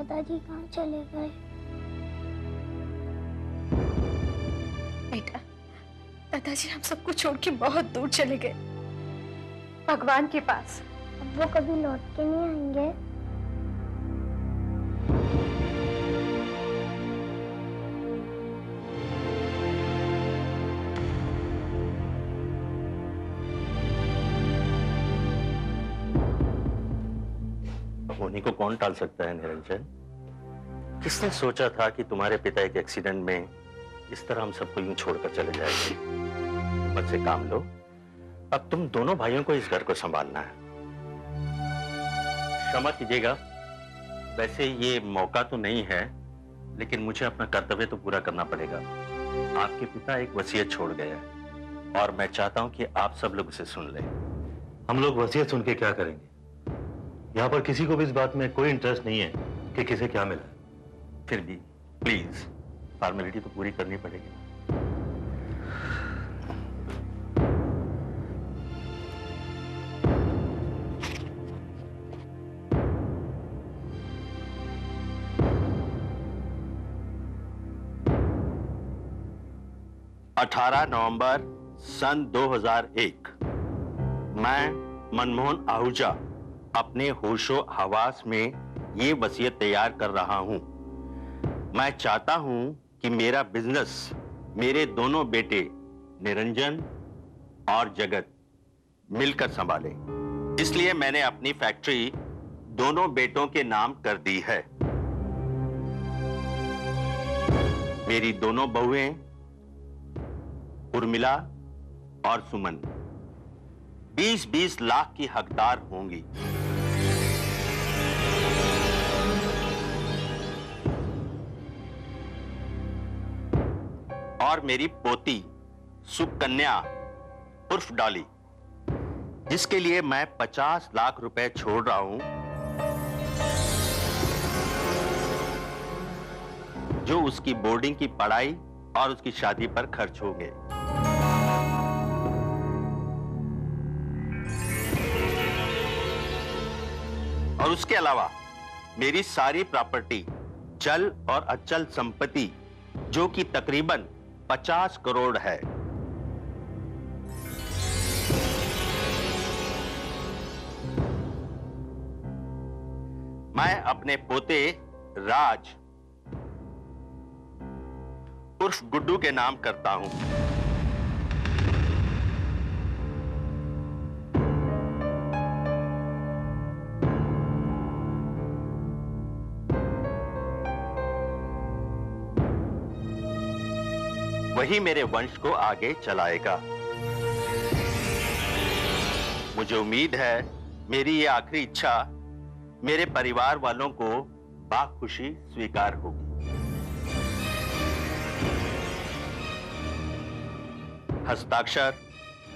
दादाजी कहाँ चले गए? बेटा, दादाजी हम सबको छोड़ के बहुत दूर चले गए, भगवान के पास। अब वो कभी लौट के नहीं आएंगे? होनी को कौन टाल सकता है निरंजन? किसने सोचा था कि तुम्हारे पिता एक एक्सीडेंट में इस तरह हम सबको यूं छोड़कर चले जाएंगे? हिम्मत से काम लो। अब तुम दोनों भाइयों को इस घर को संभालना है। क्षमा कीजिएगा, वैसे ये मौका तो नहीं है, लेकिन मुझे अपना कर्तव्य तो पूरा करना पड़ेगा। आपके पिता एक वसीयत छोड़ गए हैं और मैं चाहता हूं कि आप सब लोग उसे सुन लें। हम लोग वसीयत सुन के क्या करेंगे? यहाँ पर किसी को भी इस बात में कोई इंटरेस्ट नहीं है कि किसे क्या मिला। फिर भी प्लीज फॉर्मेलिटी तो पूरी करनी पड़ेगी। 18 नवंबर सन 2001 मैं मनमोहन आहूजा अपने होशो हवास में ये वसीयत तैयार कर रहा हूं। मैं चाहता हूं कि मेरा बिजनेस मेरे दोनों बेटे निरंजन और जगत मिलकर संभाले। इसलिए मैंने अपनी फैक्ट्री दोनों बेटों के नाम कर दी है। मेरी दोनों बहुएं उर्मिला और सुमन 20-20 लाख की हकदार होंगी। और मेरी पोती सुकन्या उर्फ डॉली, जिसके लिए मैं 50 लाख रुपए छोड़ रहा हूं, जो उसकी बोर्डिंग की पढ़ाई और उसकी शादी पर खर्च होंगे। और उसके अलावा मेरी सारी प्रॉपर्टी, चल और अचल संपत्ति, जो कि तकरीबन 50 करोड़ है, मैं अपने पोते राज उर्फ गुड्डू के नाम करता हूं। वही मेरे वंश को आगे चलाएगा। मुझे उम्मीद है मेरी ये आखिरी इच्छा मेरे परिवार वालों को बाखुशी स्वीकार होगी। हस्ताक्षर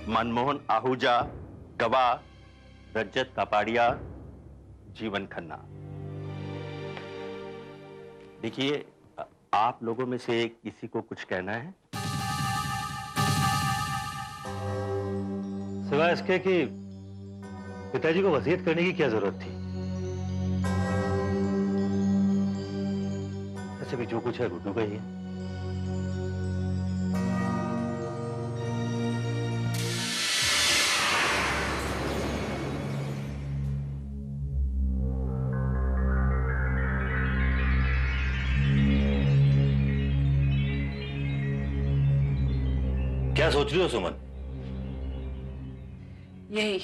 मनमोहन आहूजा, गवाह रजत कापाड़िया, जीवन खन्ना। देखिए, आप लोगों में से किसी को कुछ कहना है? सिवाय इसके कि पिताजी को वसीयत करने की क्या जरूरत थी? ऐसे भी जो कुछ है गुड्डू का ही है। क्या सोच रही हो सुमन? यही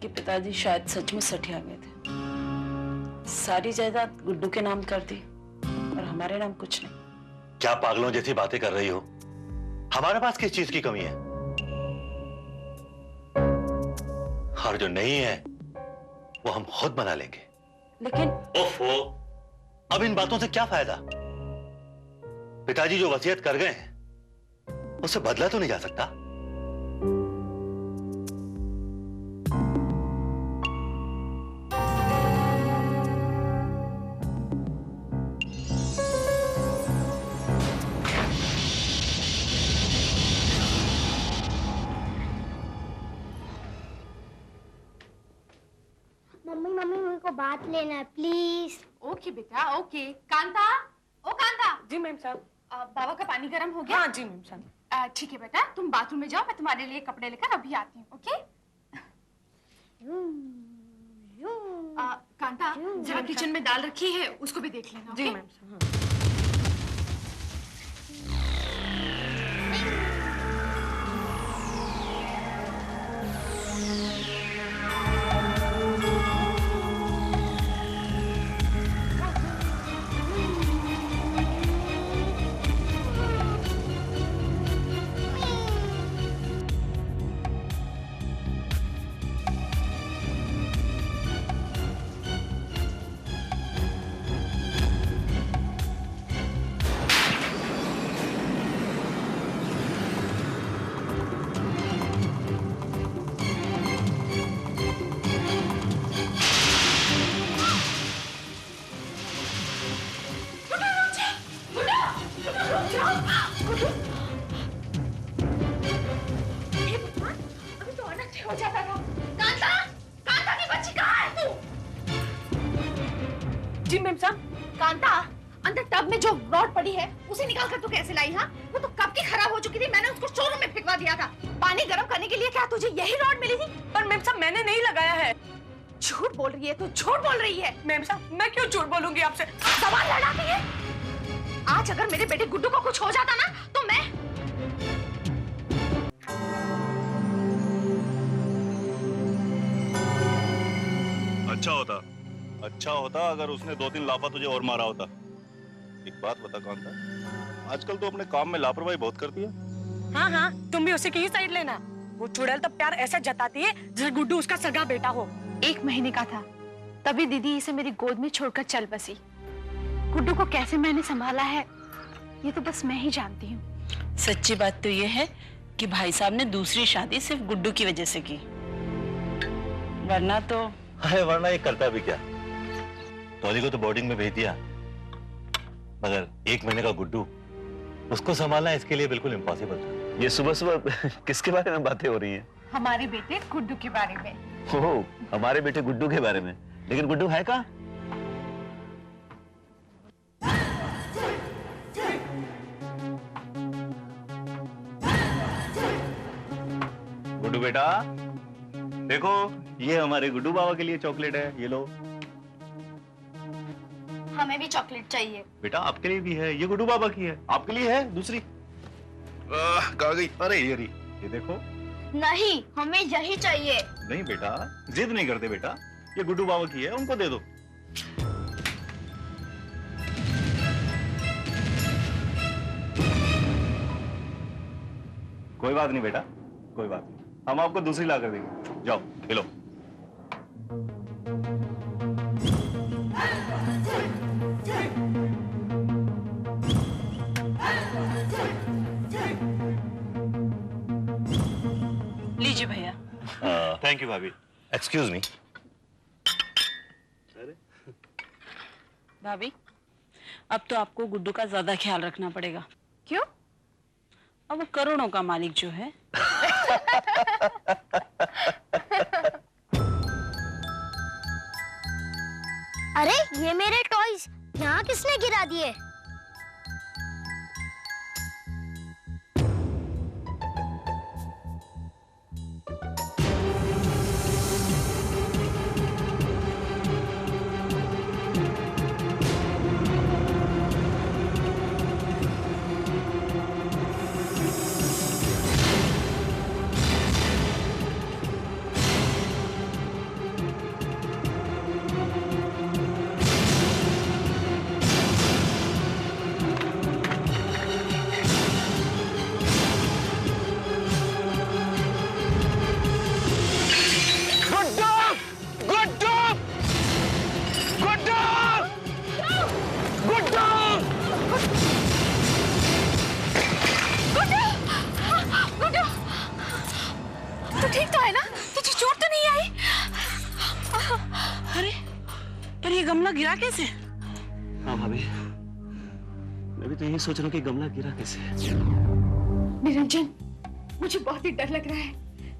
कि पिताजी शायद सचमुच सठिया गए थे। सारी जायदाद गुड्डू के नाम कर दी और हमारे नाम कुछ नहीं। क्या पागलों जैसी बातें कर रही हो? हमारे पास किस चीज की कमी है? और जो नहीं है वो हम खुद बना लेंगे। लेकिन ओफो, अब इन बातों से क्या फायदा? पिताजी जो वसीयत कर गए हैं उससे बदला तो नहीं जा सकता। मम्मी मम्मी मेरे को बात लेना है प्लीज। ओके बेटा ओके। कांता, ओ कांता। जी मैम साहब। बाबा का पानी गर्म हो गया? हाँ जी मैम साहब। ठीक है बेटा, तुम बाथरूम में जाओ, मैं तुम्हारे लिए कपड़े लेकर अभी आती हूँ। ओके? कांता, जरा किचन में दाल रखी है, उसको भी देख लेना। जी ओके? मैम साहब। अभी तो अनर्थ हो जाता था। कांता, कांता की बच्ची कहाँ है तू? जी मैम साहब। कांता, अंदर टब में जो रॉड पड़ी है उसे निकाल कर तू कैसे लाई? हाँ, वो तो कब की खराब हो चुकी थी, मैंने उसको शोरूम में फेंकवा दिया था। पानी गर्म करने के लिए क्या तुझे यही रॉड मिली थी? पर मैम साहब मैंने नहीं लगाया है। झूठ बोल रही है तू, झूठ बोल रही है। मैम साहब मैं क्यों झूठ बोलूंगी आपसे? सवाल लड़ाती है। आज अगर मेरे बेटे गुड्डू को कुछ हो जाता ना तो मैं अच्छा होता अगर उसने 2-3 लाफा तुझे और मारा होता। एक बात बता कांता, आजकल तो अपने काम में लापरवाही बहुत करती है। हाँ हाँ, तुम भी उसी की ही साइड लेना। वो चुड़ैल तो प्यार ऐसा जताती है जैसे गुड्डू उसका सगा बेटा हो। 1 महीने का था तभी दीदी इसे मेरी गोद में छोड़कर चल बसी। गुड्डू को कैसे मैंने संभाला है ये तो बस मैं ही जानती हूँ। सच्ची बात तो ये है कि भाई साहब ने दूसरी शादी सिर्फ गुड्डू की वजह से की, वरना तो अरे वरना ये करता भी क्या? टॉली को तो बोर्डिंग में भेज दिया, मगर 1 महीने का गुड्डू उसको संभालना इसके लिए बिल्कुल इम्पॉसिबल था। ये सुबह सुबह किसके बारे में बातें हो रही हैं? हमारे बेटे गुड्डू के बारे में। ओह, हमारे बेटे गुड्डू के बारे में? लेकिन गुड्डू है कहाँ? गुड्डू बेटा देखो, ये हमारे गुड्डू बाबा के लिए चॉकलेट है, ये लो। हमें भी चॉकलेट चाहिए। बेटा आपके लिए भी है, ये गुड्डू बाबा की है, आपके लिए है दूसरी। कहाँ गई? अरे ये देखो। नहीं, हमें यही चाहिए। नहीं बेटा, जिद नहीं करते बेटा, ये गुड्डू बाबा की है, उनको दे दो। कोई बात नहीं बेटा, कोई बात नहीं, हम आपको दूसरी ला कर देंगे। जाओ खेलो। लीजिए भैया। थैंक यू भाभी। Excuse me. भाभी, अब तो आपको गुड्डू का ज्यादा ख्याल रखना पड़ेगा। क्यों? अब वो करोड़ों का मालिक जो है। अरे ये मेरे टॉयज यहाँ किसने गिरा दिए? ठीक तो है ना? तुझे चोट तो नहीं आई? अरे, पर ये गमला गिरा कैसे? हाँ भाभी, मैं भी तो यही सोच रहा हूँ कि गमला गिरा कैसे। निरंजन, मुझे बहुत ही डर लग रहा है।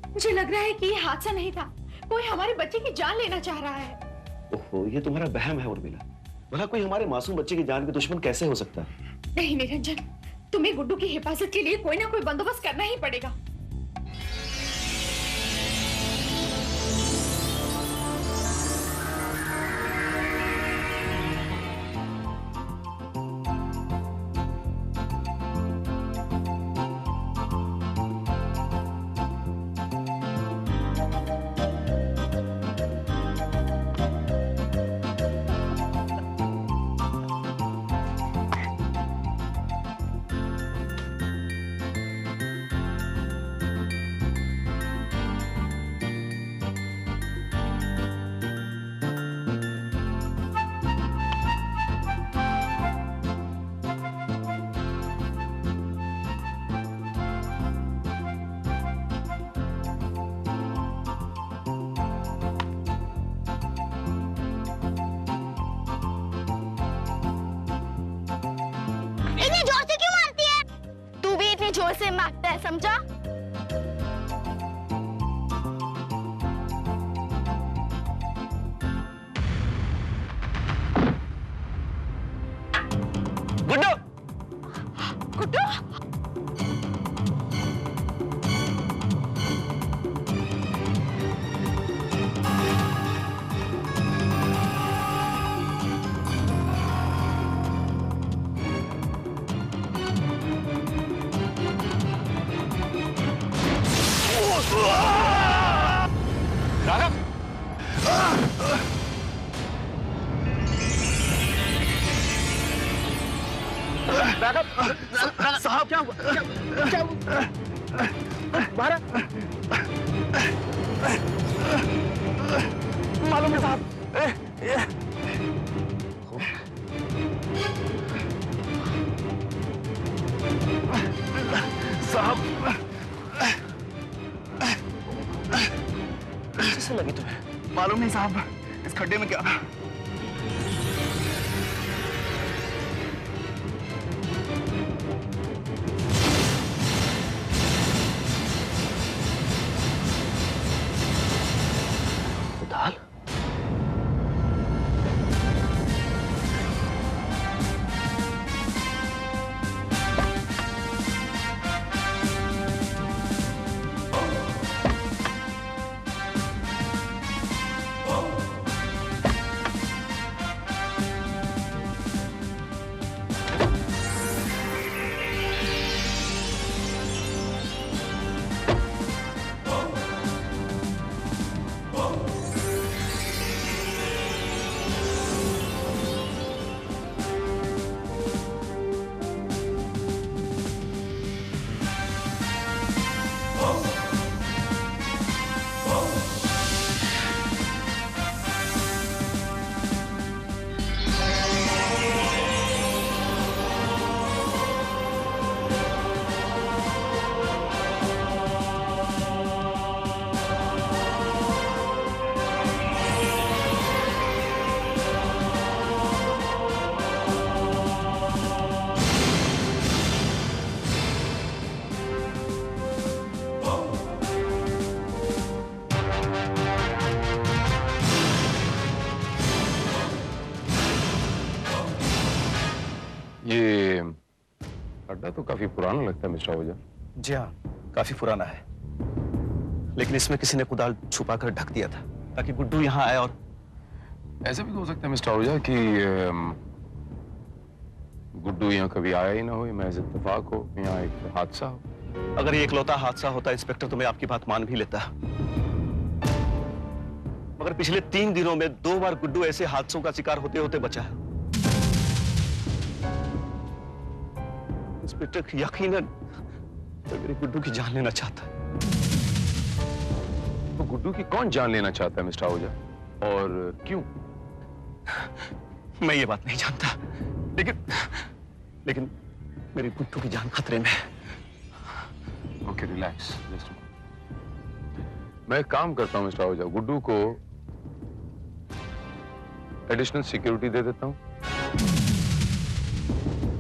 मुझे लग रहा है कि ये हादसा नहीं था, कोई हमारे बच्चे की जान लेना चाह रहा है। ओहो, ये तुम्हारा वहम है उर्मिला। भला कोई हमारे मासूम बच्चे की जान के दुश्मन कैसे हो सकता है? नहीं निरंजन, तुम्हें गुड्डू की हिफाजत के लिए कोई ना कोई बंदोबस्त करना ही पड़ेगा। इतनी जोर से क्यों मारती है? तू भी इतनी जोर से मारता है, समझा? गुड्डू! गुड्डू! राघव! राघव! साहब क्या हुआ? क्या हुआ? मारा? मालूम है साहब। साहब कैसे लगी तुम्हें? मालूम नहीं साहब, इस खड्डे में क्या था? दाल? ये अड्डा तो काफी पुराना लगता है मिस्टर आहूजा। जी हाँ, काफी पुराना है, लेकिन इसमें किसी ने कुदाल छुपा कर ढक दिया था ताकि गुड्डू यहाँ आए। और ऐसा भी तो हो सकता है मिस्टर आहूजा कि गुड्डू यहाँ कभी आया ही ना हो, महज इत्तेफाक हो, यहाँ एक हादसा हो। अगर ये इकलौता हादसा होता इंस्पेक्टर तो मैं आपकी बात मान भी लेता, मगर पिछले 3 दिनों में 2 बार गुड्डू ऐसे हादसों का शिकार होते होते बचा है। इंस्पेक्टर यकीनन तो मेरे गुड्डू की जान लेना चाहता है। तो गुड्डू की कौन जान लेना चाहता है मिस्टर आहूजा, और क्यों? मैं ये बात नहीं जानता, लेकिन मेरी गुड्डू की जान खतरे में है। Okay, relax. मैं एक काम करता हूं मिस्टर आहूजा, गुड्डू को एडिशनल सिक्योरिटी दे देता हूं,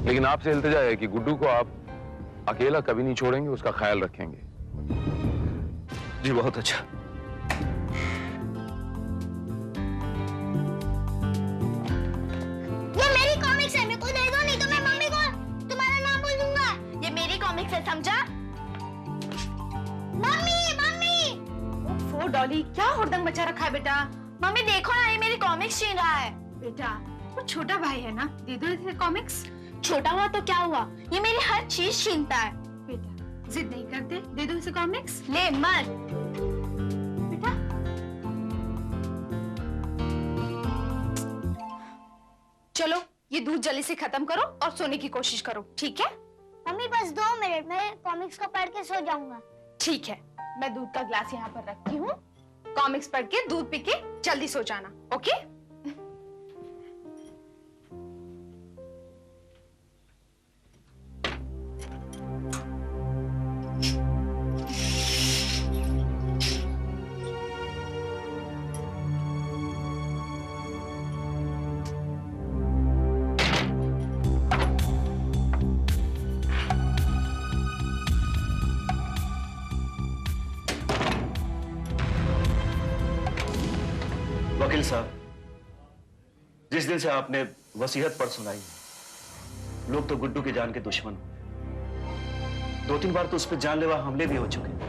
लेकिन आपसे इल्तिजा है कि गुड्डू को आप अकेला कभी नहीं छोड़ेंगे, उसका ख्याल रखेंगे। जी बहुत अच्छा। समझा? मम्मी मम्मी वो डॉली क्या हुड़दंग मचा रखा है बेटा? मम्मी देखो ना, ये मेरी कॉमिक्स छीन रहा है। बेटा वो छोटा भाई है ना, दे दो इसे कॉमिक्स। छोटा हुआ तो क्या हुआ, ये मेरी हर चीज छीनता है। बेटा जिद नहीं करते, दे दो इसे कॉमिक्स। ले मर। बेटा चलो ये दूध जल्दी से खत्म करो और सोने की कोशिश करो, ठीक है? मम्मी बस 2 मिनट, मैं कॉमिक्स को पढ़ के सो जाऊंगा। ठीक है, मैं दूध का ग्लास यहाँ पर रखती हूँ, कॉमिक्स पढ़ के दूध पी के जल्दी सो जाना, ओके? वकील साहब, जिस दिन से आपने वसीयत पढ़ सुनाई है, लोग तो गुड्डू की जान के दुश्मन हो। 2-3 बार तो उस पर जानलेवा हमले भी हो चुके हैं।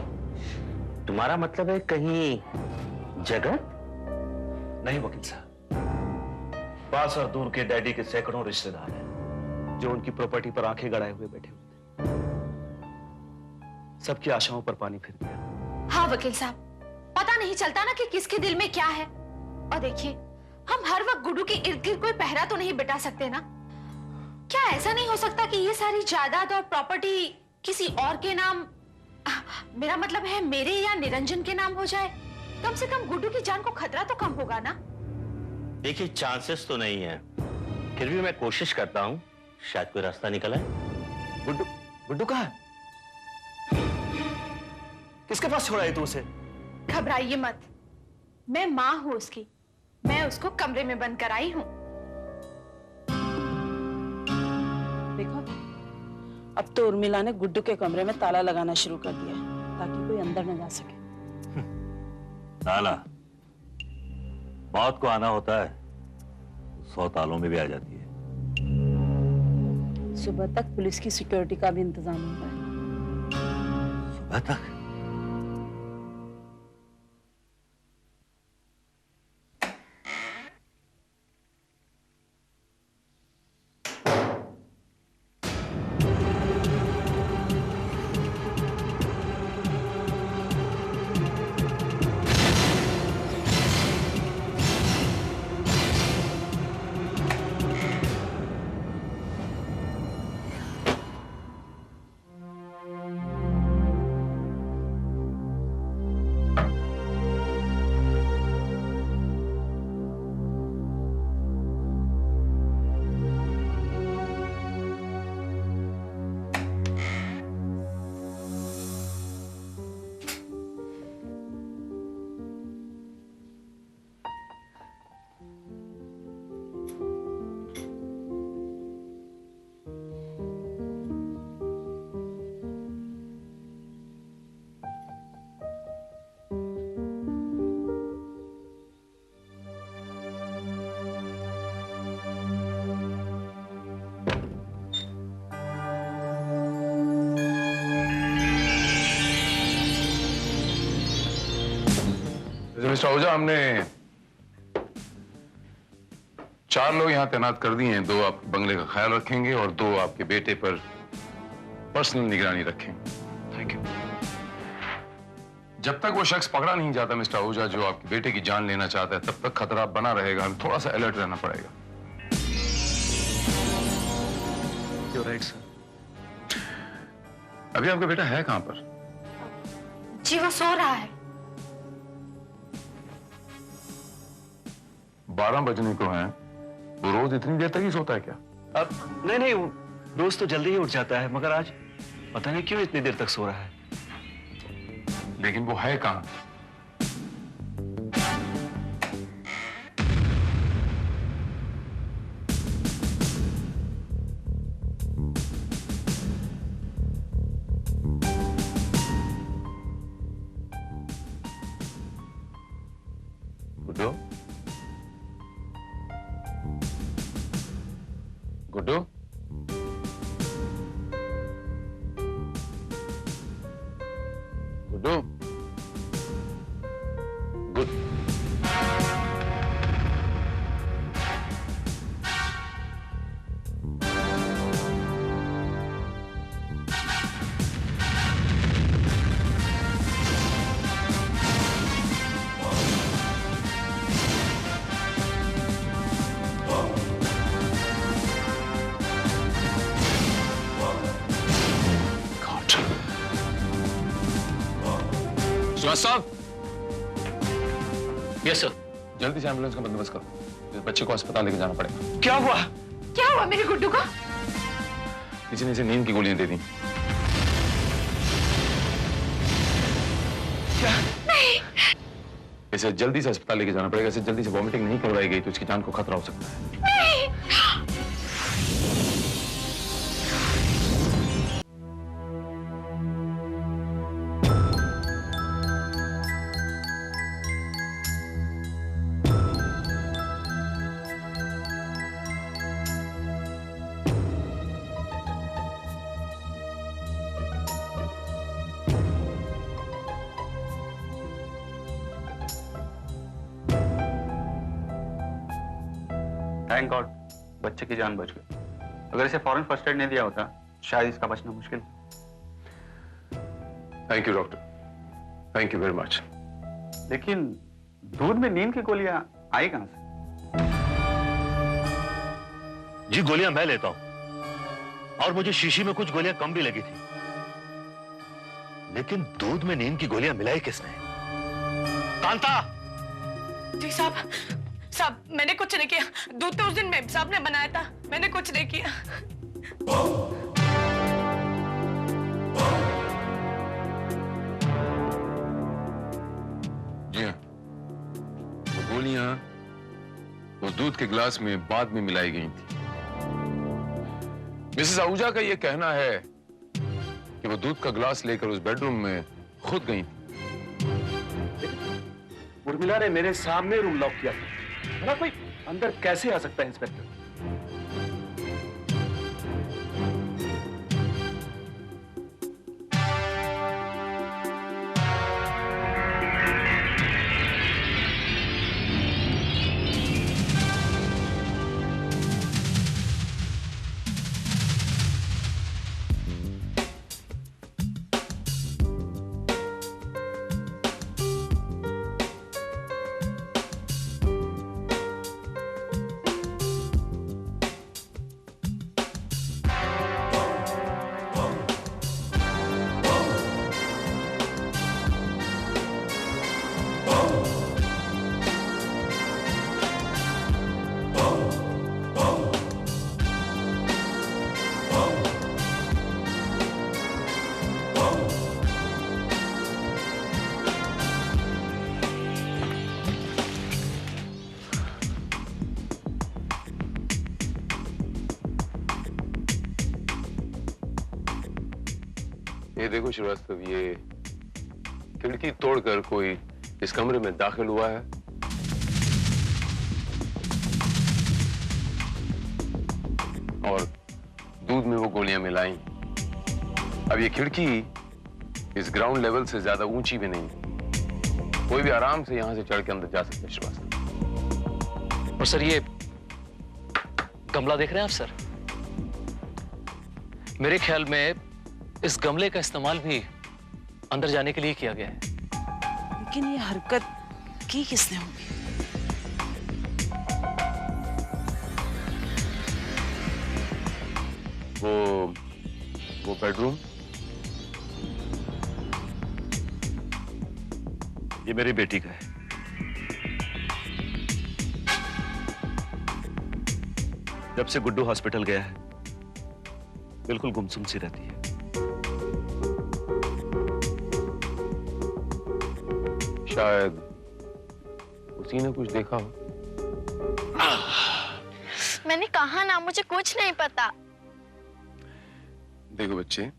तुम्हारा मतलब है कहीं जगत? नहीं वकील साहब, पास और दूर के डैडी के सैकड़ों रिश्तेदार हैं जो उनकी प्रॉपर्टी पर आंखें गड़ाए हुए बैठे हुए थे। सबकी आशाओं पर पानी फिर गया। हाँ वकील साहब, पता नहीं चलता ना कि किसके दिल में क्या है। और देखिए, हम हर वक्त गुड्डू के इर्द गिर्द कोई पहरा तो नहीं बिठा सकते ना। क्या ऐसा नहीं हो सकता कि ये सारी जायदाद और प्रॉपर्टी किसी और के नाम, मेरा मतलब है मेरे या निरंजन के नाम हो जाए? कम से कम गुड्डू की जान को खतरा तो कम होगा ना। देखिए, चांसेस तो नहीं है, फिर भी मैं कोशिश करता हूं, शायद कोई रास्ता निकल आए। गुड्डू गुड्डू कहाँ है? किसके पास छोड़ा है तू उसे? घबराइए मत, मैं माँ हूं उसकी, मैं उसको कमरे में बंद कराई हूं। देखो, अब तो उर्मिला ने गुड्डू के कमरे में ताला लगाना शुरू कर दिया है, ताकि कोई अंदर न जा सके। ताला मौत को आना होता है, 100 तालों में भी आ जाती है। सुबह तक पुलिस की सिक्योरिटी का भी इंतजाम होता है। सुबह तक? मिस्टर आहूजा, हमने 4 लोग यहाँ तैनात कर दिए हैं। 2 आपके बंगले का ख्याल रखेंगे और 2 आपके बेटे पर पर्सनल निगरानी रखेंगे। Thank you. जब तक वो शख्स पकड़ा नहीं जाता मिस्टर आहूजा जो आपके बेटे की जान लेना चाहता है, तब तक खतरा बना रहेगा। हमें थोड़ा सा अलर्ट रहना पड़ेगा। You're right, sir. अभी आपका बेटा है कहाँ पर? जी वो सो रहा है। 12 बजने को हैं। वो रोज इतनी देर तक ही सोता है क्या? अब नहीं, वो रोज तो जल्दी ही उठ जाता है, मगर आज पता नहीं क्यों इतनी देर तक सो रहा है। लेकिन वो है कहाँ? गुड्डू? गुड्डू? श्रीवास्तव साहब, यस सर। जल्दी से एम्बुलेंस का बंदोबस्त करो, इस बच्चे को अस्पताल लेके जाना पड़ेगा। क्या हुआ? क्या हुआ मेरे गुड्डू को? किसी ने इसे नींद की गोलियां दे दी। क्या? नहीं। इसे जल्दी से अस्पताल लेके जाना पड़ेगा। इसे जल्दी से वॉमिटिंग नहीं करवाई गई तो इसकी जान को खतरा हो सकता है। नहीं। थैंक गॉड, बच्चे की जान बच गई। अगर इसे फौरन फर्स्ट एड नहीं दिया होता शायद इसका बचना मुश्किल। Thank you doctor, thank you very much. लेकिन दूध में नींद की गोलियां आई कहां से? जी गोलियां मैं लेता हूं और मुझे शीशी में कुछ गोलियां कम भी लगी थी, लेकिन दूध में नींद की गोलियां मिलाई किसने? कांता! जी साहब, साहब मैंने कुछ नहीं किया। दूध तो उस दिन मेम साहब ने बनाया था, मैंने कुछ नहीं किया। जी हाँ, वो गोलियां उस दूध के गिलास में बाद में मिलाई गई थी। मिसेस आहूजा का यह कहना है कि वो दूध का गिलास लेकर उस बेडरूम में खुद गई थी। उर्मिला ने मेरे सामने रूम लॉक किया था। भला कोई अंदर कैसे आ सकता है इंस्पेक्टर? ये देखो श्रीवास्तव, ये खिड़की तोड़कर कोई इस कमरे में दाखिल हुआ है और दूध में वो गोलियां मिलाई। अब ये खिड़की इस ग्राउंड लेवल से ज्यादा ऊंची भी नहीं, कोई भी आराम से यहां से चढ़ के अंदर जा सकता है श्रीवास्तव। और सर ये गमला देख रहे हैं आप सर? मेरे ख्याल में इस गमले का इस्तेमाल भी अंदर जाने के लिए किया गया है। लेकिन ये हरकत की किसने होगी? वो बेडरूम, ये मेरी बेटी का है। जब से गुड्डू हॉस्पिटल गया है बिल्कुल गुमसुम सी रहती है। शायद उसी ने कुछ देखा हो। मैंने कहा ना, मुझे कुछ नहीं पता। देखो बच्चे,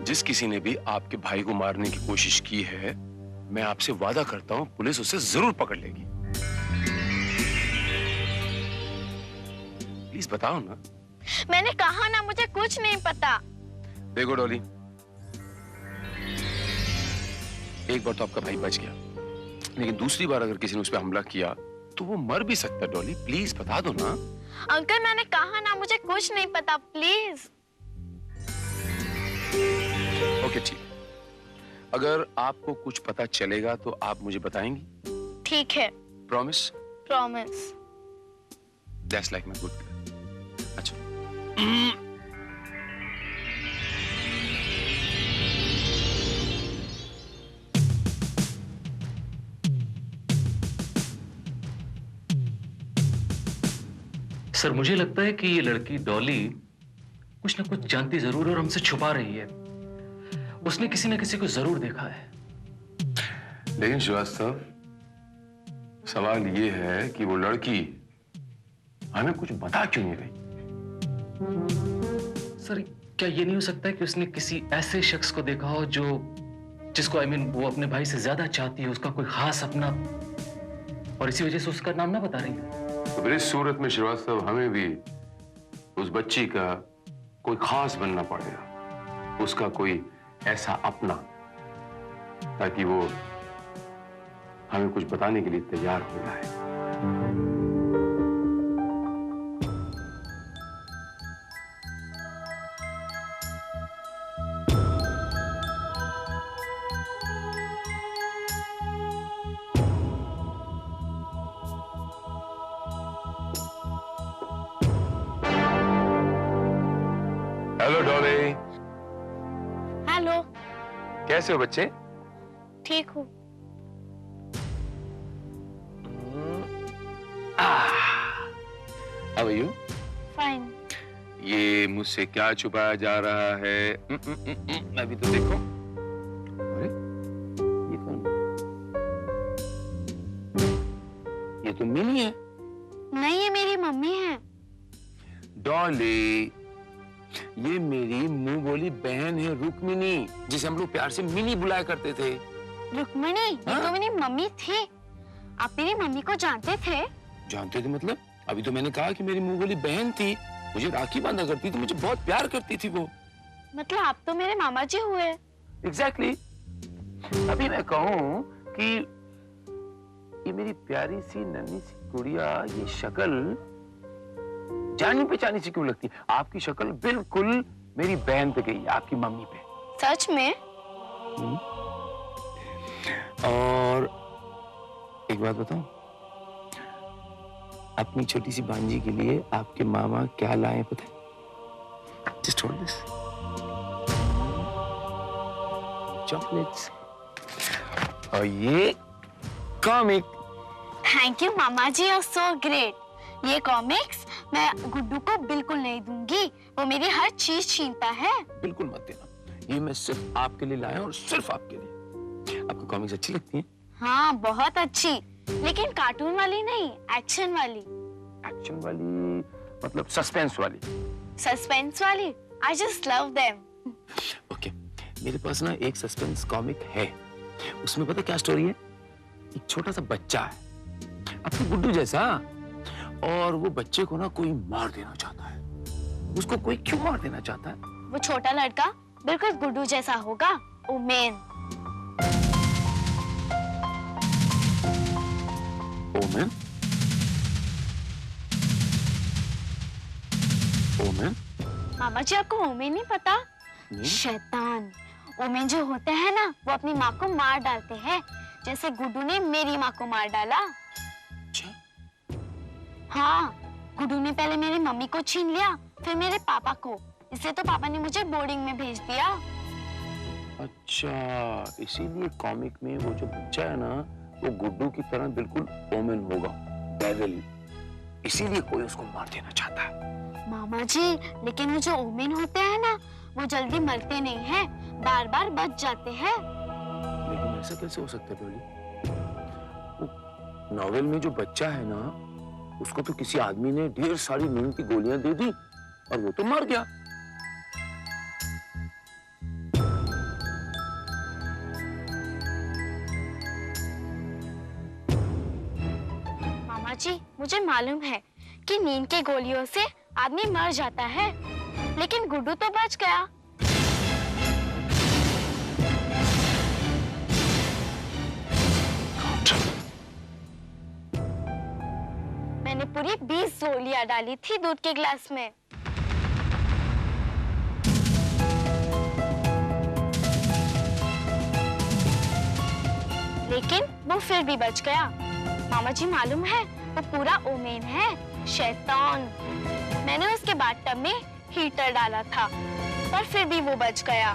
जिस किसी ने भी आपके भाई को मारने की कोशिश की है, मैं आपसे वादा करता हूं पुलिस उसे जरूर पकड़ लेगी। प्लीज बताओ ना। मैंने कहा ना, मुझे कुछ नहीं पता। देखो डॉली, एक बार तो आपका भाई बच गया, लेकिन दूसरी बार अगर किसी ने उस पर हमला किया तो वो मर भी सकता है। डॉली प्लीज बता दो ना। अंकल मैंने कहा ना, मुझे कुछ नहीं पता, प्लीज। ओके ठीक, अगर आपको कुछ पता चलेगा तो आप मुझे बताएंगी? ठीक है। Promise? Promise. That's like my good girl. अच्छा सर मुझे लगता है कि ये लड़की डॉली कुछ ना कुछ जानती जरूर और हमसे छुपा रही है। उसने किसी ना किसी को जरूर देखा है। लेकिन श्रीवास्तव, सवाल ये है कि वो लड़की हमें कुछ बता क्यों नहीं रही? सर क्या ये नहीं हो सकता है कि उसने किसी ऐसे शख्स को देखा हो जिसको वो अपने भाई से ज्यादा चाहती है, उसका कोई खास अपना, और इसी वजह से उसका नाम ना बता रही है? तो फिर इस सूरत में श्रीवास्तव हमें भी उस बच्ची का कोई खास बनना पड़ेगा, उसका कोई ऐसा अपना, ताकि वो हमें कुछ बताने के लिए तैयार हो जाए। हेलो डॉली। हेलो। कैसे हो बच्चे? ठीक हूँ। How are you? फाइन। ये मुझसे क्या छुपाया जा रहा है? अभी तो देखो। अरे ये कौन? ये तो मिनी है। नहीं, ये मेरी मम्मी है। डॉली, ये मेरी मुंह बोली बहन है रुक्मिनी, जिसे हम लोग प्यार से मिनी बुलाया करते थे। रुक्मिणी, ये तो मेरी मम्मी थी। आप मेरी मम्मी को जानते थे? जानते थे मतलब? अभी तो मैंने कहा कि मेरी मुंह बोली बहन थी, मुझे राखी बांधा करती थी, मुझे बहुत प्यार करती थी वो। मतलब आप तो मेरे मामा जी हुए। एग्जैक्टली। अभी मैं कहूँ कि ये मेरी प्यारी सी नन्ही सी गुड़िया, ये शक्ल जानी पहचानी सी क्यों लगती है? आपकी शक्ल बिल्कुल मेरी बहन पे गई, आपकी मम्मी पे। सच में? और एक बात बताऊं, अपनी छोटी सी भांजी के लिए आपके मामा क्या लाए पता है? जस्ट होल्ड दिस, चॉकलेट्स, और ये कॉमिक। थैंक यू मामा जी, और सो ग्रेट। ये कॉमिक्स मैं गुड्डू को बिल्कुल नहीं दूंगी, वो मेरी हर चीज छीनता है। बिल्कुल मत देना, ये मैं सिर्फ आपके लिए लाया हूं और सिर्फ आपके लिए। आपको कॉमिक्स अच्छी लगती हैं? हाँ बहुत अच्छी, लेकिन कार्टून वाली नहीं, एक्शन वाली। एक्शन वाली मतलब सस्पेंस वाली? सस्पेंस वाली, I just love them. Okay, मेरे पास ना एक सस्पेंस कॉमिक है, उसमें पता क्या स्टोरी है? एक छोटा सा बच्चा है आपके गुड्डू जैसा, और वो बच्चे को ना कोई मार देना चाहता है। उसको कोई क्यों मार देना चाहता है? वो छोटा लड़का बिल्कुल गुड्डू जैसा होगा, ओमेन। ओमेन? ओमेन? मामा जी आपको ओमेन नहीं पता? नहीं? शैतान। ओमेन जो होते हैं ना, वो अपनी माँ को मार डालते हैं, जैसे गुड्डू ने मेरी माँ को मार डाला। हाँ, गुड्डू ने पहले मेरी मम्मी को छीन लिया, फिर मेरे पापा को, इसलिए तो पापा ने मुझे बोर्डिंग में भेज दिया। अच्छा, इसीलिए कॉमिक में वो जो बच्चा है ना, वो गुड्डू की तरह बिल्कुल ओमेन होगा, डेविल, इसीलिए कोई उसको मार देना चाहता है। मामा जी, लेकिन वो जो ओमेन होते हैं ना, वो जल्दी मरते नहीं हैं, बार बार बच जाते हैं। लेकिन ऐसा कैसे हो सकता है डॉली? वो नॉवेल में जो बच्चा है ना, उसको तो किसी आदमी ने ढेर सारी नींद की गोलियां दे दी और वो तो मर गया। मामा जी, मुझे मालूम है कि नींद की गोलियों से आदमी मर जाता है, लेकिन गुड्डू तो बच गया। मैंने पूरी 20 गोलियां डाली थी दूध के ग्लास में। लेकिन वो फिर भी बच गया। मामा जी मालूम है, वो पूरा ओमेन है, शैतान। मैंने उसके बाथटब में हीटर डाला था, पर फिर भी वो बच गया।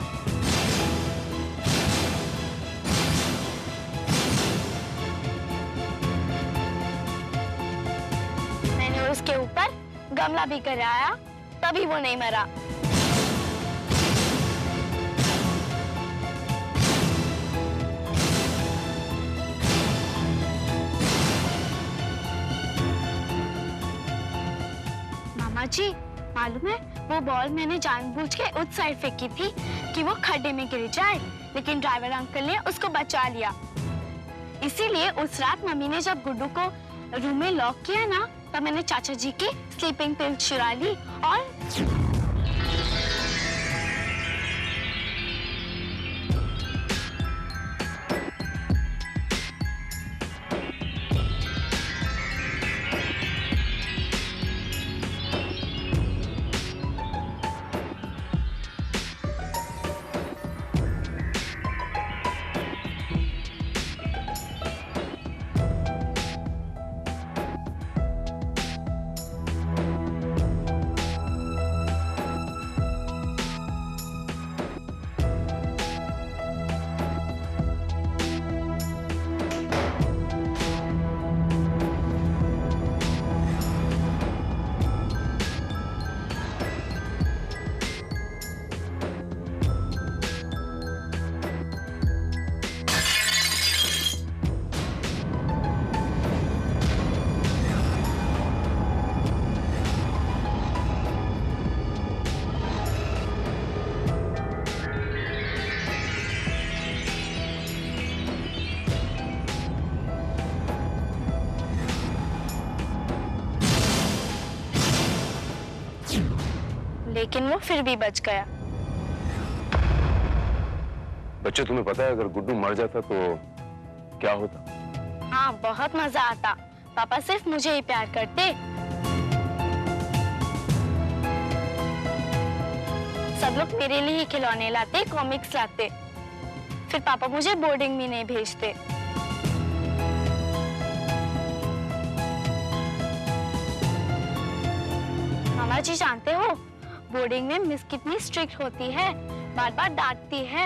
मैंने उसके ऊपर गमला भी कराया, तभी वो नहीं मरा। मामा जी, मालूम है वो बॉल मैंने जानबूझ के उस साइड फेंकी थी कि वो खड्डे में गिर जाए, लेकिन ड्राइवर अंकल ने उसको बचा लिया। इसीलिए उस रात मम्मी ने जब गुड्डू को रूम में लॉक किया ना, तब मैंने चाचा जी की स्लीपिंग पिल चुरा ली और लेकिन वो फिर भी बच गया। बच्चे, तुम्हें पता है अगर गुड्डू मर जाता तो क्या होता? हाँ, बहुत मजा आता। पापा सिर्फ मुझे ही प्यार करते। सब लोग मेरे लिए ही खिलौने लाते, कॉमिक्स लाते। फिर पापा मुझे बोर्डिंग में नहीं भेजते। मामा जी जानते हो, बोर्डिंग में मिस कितनी स्ट्रिक्ट होती है, बार बार डांटती है,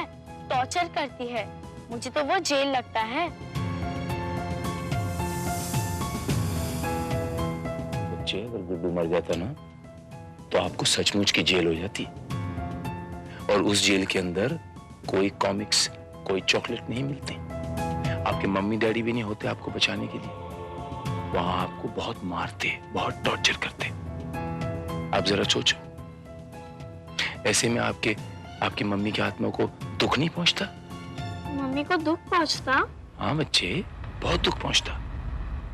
टॉर्चर करती है। मुझे तो वो जेल लगता है। बच्चे, अगर गुड्डू मर जाता ना तो आपको सचमुच की जेल हो जाती, और उस जेल के अंदर कोई कॉमिक्स, कोई चॉकलेट नहीं मिलती। आपके मम्मी डैडी भी नहीं होते आपको बचाने के लिए। वहां आपको बहुत मारते, बहुत टॉर्चर करते। आप जरा सोचो, ऐसे में आपकी मम्मी की आत्मा को दुख नहीं पहुंचता? मम्मी को दुख पहुंचता? हाँ बच्चे, बहुत दुख पहुंचता।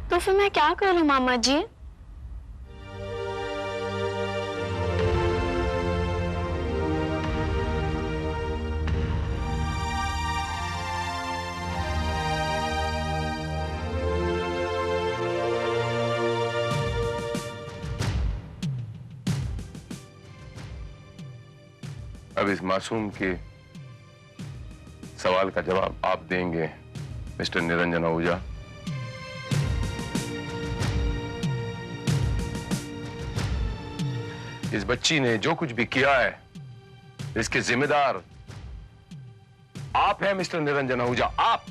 तो फिर मैं क्या करूं मामा जी? अब इस मासूम के सवाल का जवाब आप देंगे मिस्टर निरंजन आहूजा। इस बच्ची ने जो कुछ भी किया है, इसके जिम्मेदार आप हैं मिस्टर निरंजन आहूजा, आप।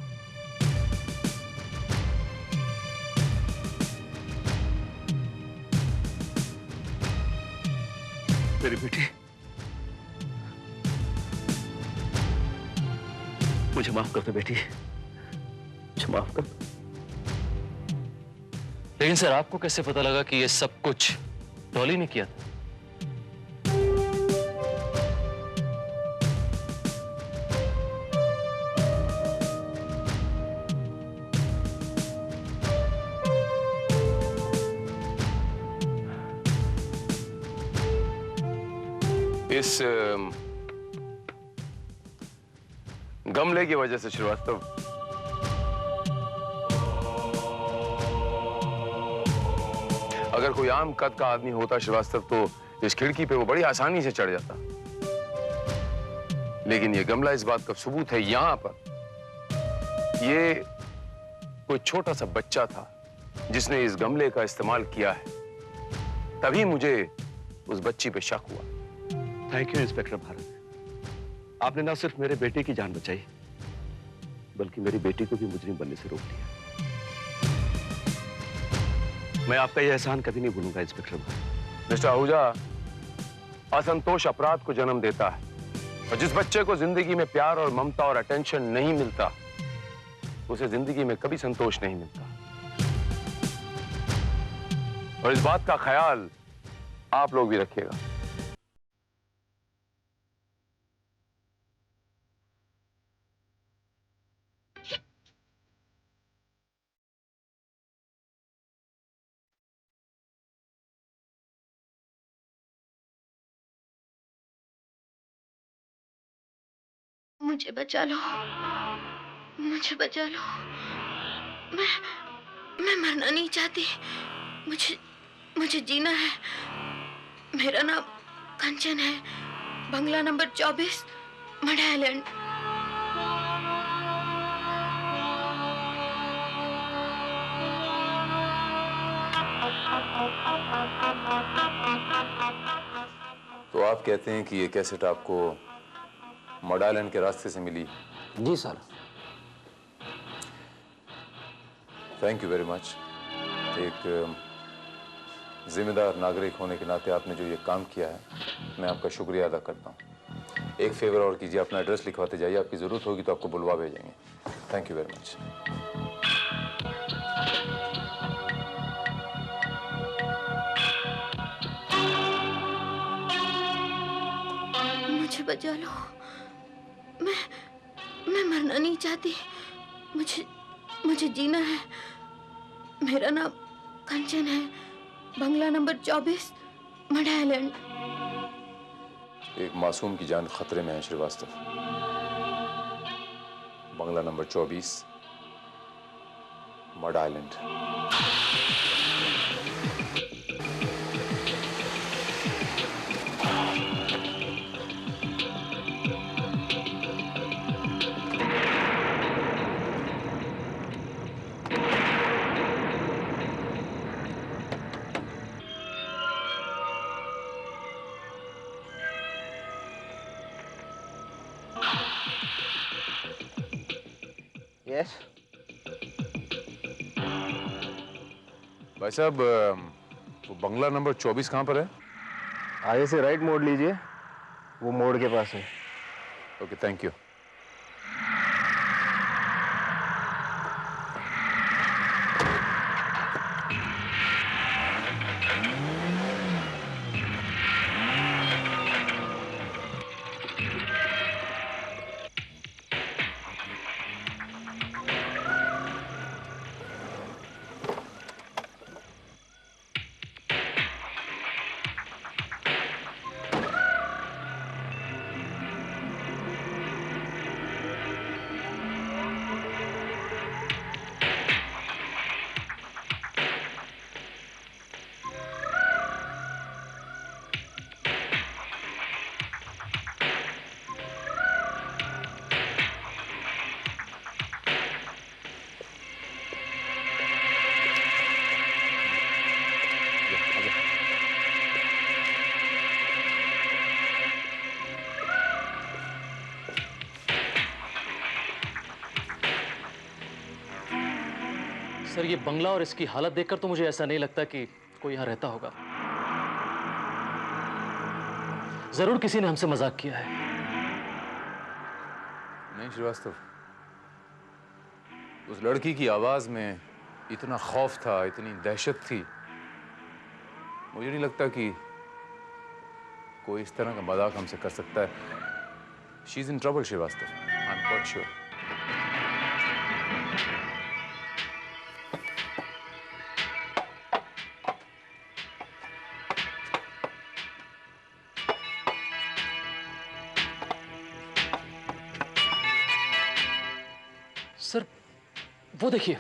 मेरी बेटी, मुझे माफ कर दो बेटी, मुझे माफ कर दो। लेकिन सर, आपको कैसे पता लगा कि ये सब कुछ डॉली ने किया था? इस गमले की वजह से श्रीवास्तव, अगर कोई आम कद का आदमी होता श्रीवास्तव तो इस खिड़की पे वो बड़ी आसानी से चढ़ जाता, लेकिन ये गमला इस बात का सबूत है। यहां पर ये कोई छोटा सा बच्चा था जिसने इस गमले का इस्तेमाल किया है, तभी मुझे उस बच्ची पे शक हुआ। थैंक यू इंस्पेक्टर भारत, आपने ना सिर्फ मेरे बेटे की जान बचाई, बल्कि मेरी बेटी को भी मुजरिम बनने से रोक दिया। मैं आपका यह एहसान कभी नहीं भूलूंगा इंस्पेक्टर भारत। मिस्टर आहूजा, असंतोष अपराध को जन्म देता है और जिस बच्चे को जिंदगी में प्यार और ममता और अटेंशन नहीं मिलता उसे जिंदगी में कभी संतोष नहीं मिलता। और इस बात का ख्याल आप लोग भी रखिएगा। मुझे बचा लो, मुझे बचा लो। मैं मरना नहीं चाहती। मुझे जीना है। मेरा नाम कंचन है, बंगला नंबर 24, मड आइलैंड। तो आप कहते हैं कि ये कैसेट आपको मड आइलैंड के रास्ते से मिली? जी sir. Thank you very much. एक जिम्मेदार नागरिक होने के नाते आपने जो ये काम किया है, मैं आपका शुक्रिया अदा करता हूँ। एक फेवर और कीजिए, अपना एड्रेस लिखवाते जाइए, आपकी ज़रूरत होगी तो आपको बुलवा भेजेंगे। Thank you very much. मुझे बचा लो। मैं मरना नहीं चाहती। मुझे जीना है। मेरा नाम कंचन है, बंगला नंबर 24, मड आइलैंड। एक मासूम की जान खतरे में है श्रीवास्तव। बंगला नंबर 24, मड आइलैंड। यस भाई साहब, वो बंगला नंबर 24 कहाँ पर है? आगे से राइट मोड़ लीजिए, वो मोड़ के पास है। Okay, thank you. सर, ये बंगला और इसकी हालत देखकर तो मुझे ऐसा नहीं लगता कि कोई यहाँ रहता होगा। जरूर किसी ने हमसे मजाक किया है। नहीं श्रीवास्तव, उस लड़की की आवाज में इतना खौफ था, इतनी दहशत थी, मुझे नहीं लगता कि कोई इस तरह का मजाक हमसे कर सकता है। She is in trouble Srivastava, I am quite sure. Sir, वो देखिए।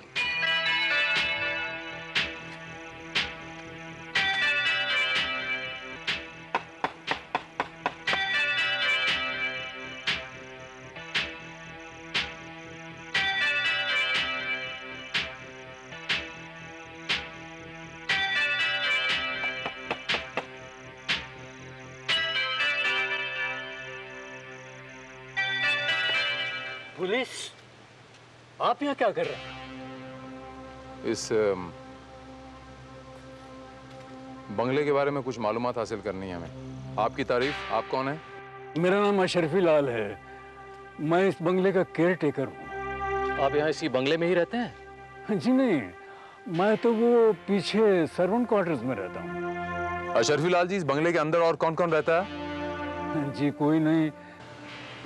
पुलिस, आप यहाँ क्या कर रहे हैं? बंगले के बारे में कुछ मालूमात हासिल करनी है हमें। आपकी तारीफ। आप कौन है? मेरा नाम अशरफी लाल है। मैं इस बंगले का केयर टेकर हूँ। आप यहाँ इसी बंगले में ही रहते हैं? जी नहीं, मैं तो वो पीछे सर्वेंट क्वार्टर्स में रहता हूँ। अशरफी लाल जी, इस बंगले के अंदर और कौन कौन रहता है? जी कोई नहीं,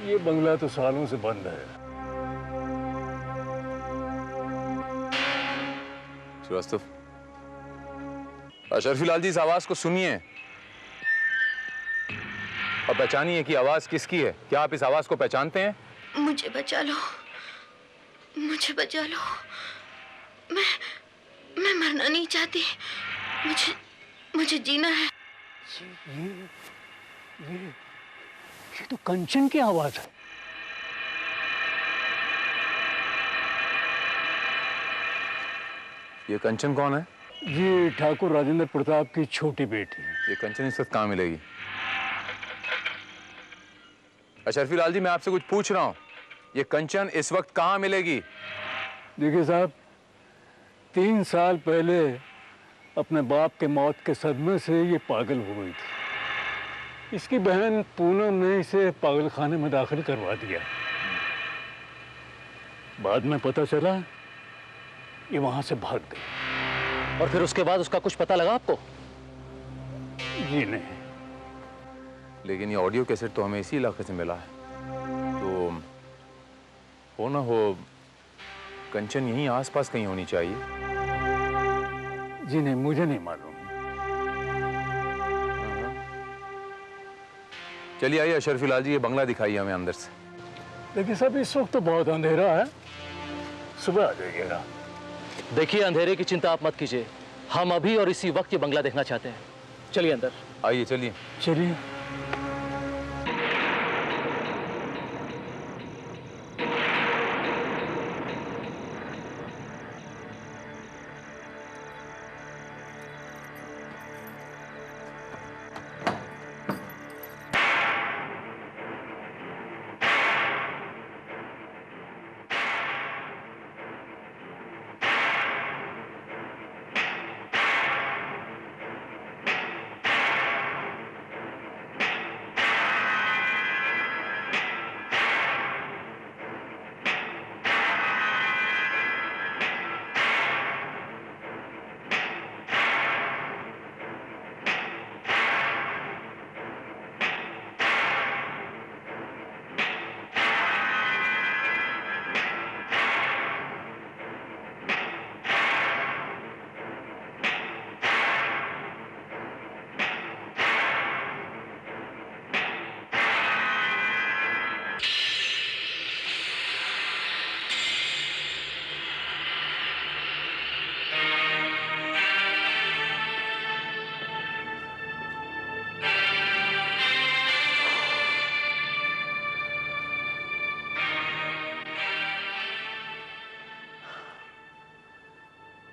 ये बंगला तो सालों से बंद है। श्रीवास्तव, अशरफी लाल जी, इस आवाज को सुनिए और पहचानिए कि आवाज किसकी है। क्या आप इस आवाज को पहचानते हैं? मुझे बचा लो, मुझे बचा लो। मैं मरना नहीं चाहती। मुझे जीना है। ये तो कंचन की आवाज है। ये कंचन कौन है? ये ठाकुर राजेंद्र प्रताप की छोटी बेटी। ये कंचन इस वक्त कहाँ मिलेगी? अशरफी लाल जी, मैं आपसे कुछ पूछ रहा हूँ, ये कंचन इस वक्त कहाँ मिलेगी? देखिए साहब, 3 साल पहले अपने बाप के मौत के सदमे से ये पागल हो गई थी। इसकी बहन पूनम ने इसे पागलखाने में दाखिल करवा दिया। बाद में पता चला ये वहां से भाग गई। और फिर उसके बाद उसका कुछ पता लगा आपको? जी नहीं। लेकिन ये ऑडियो कैसेट तो हमें इसी इलाके से मिला है, तो हो ना हो कंचन यहीं आसपास कहीं होनी चाहिए। जी नहीं, मुझे नहीं मालूम। चलिए आइए अशरफी लाल जी, ये बंगला दिखाइए हमें अंदर से। देखिए साहब, इस वक्त तो बहुत अंधेरा है, सुबह आ जाइएगा। देखिए, अंधेरे की चिंता आप मत कीजिए, हम अभी और इसी वक्त ये बंगला देखना चाहते हैं। चलिए अंदर। आइए, चलिए चलिए।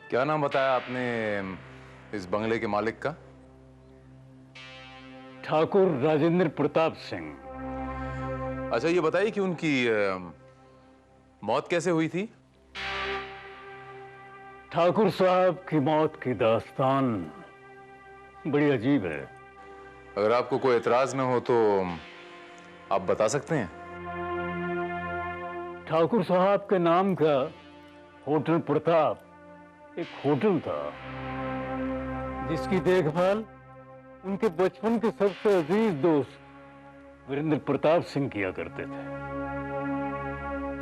क्या नाम बताया आपने इस बंगले के मालिक का? ठाकुर राजेंद्र प्रताप सिंह। अच्छा, ये बताइए कि उनकी मौत कैसे हुई थी? ठाकुर साहब की मौत की दास्तान बड़ी अजीब है। अगर आपको कोई एतराज न हो तो आप बता सकते हैं। ठाकुर साहब के नाम का होटल प्रताप एक होटल था, जिसकी देखभाल उनके बचपन के सबसे अजीज दोस्त वीरेंद्र प्रताप सिंह किया करते थे।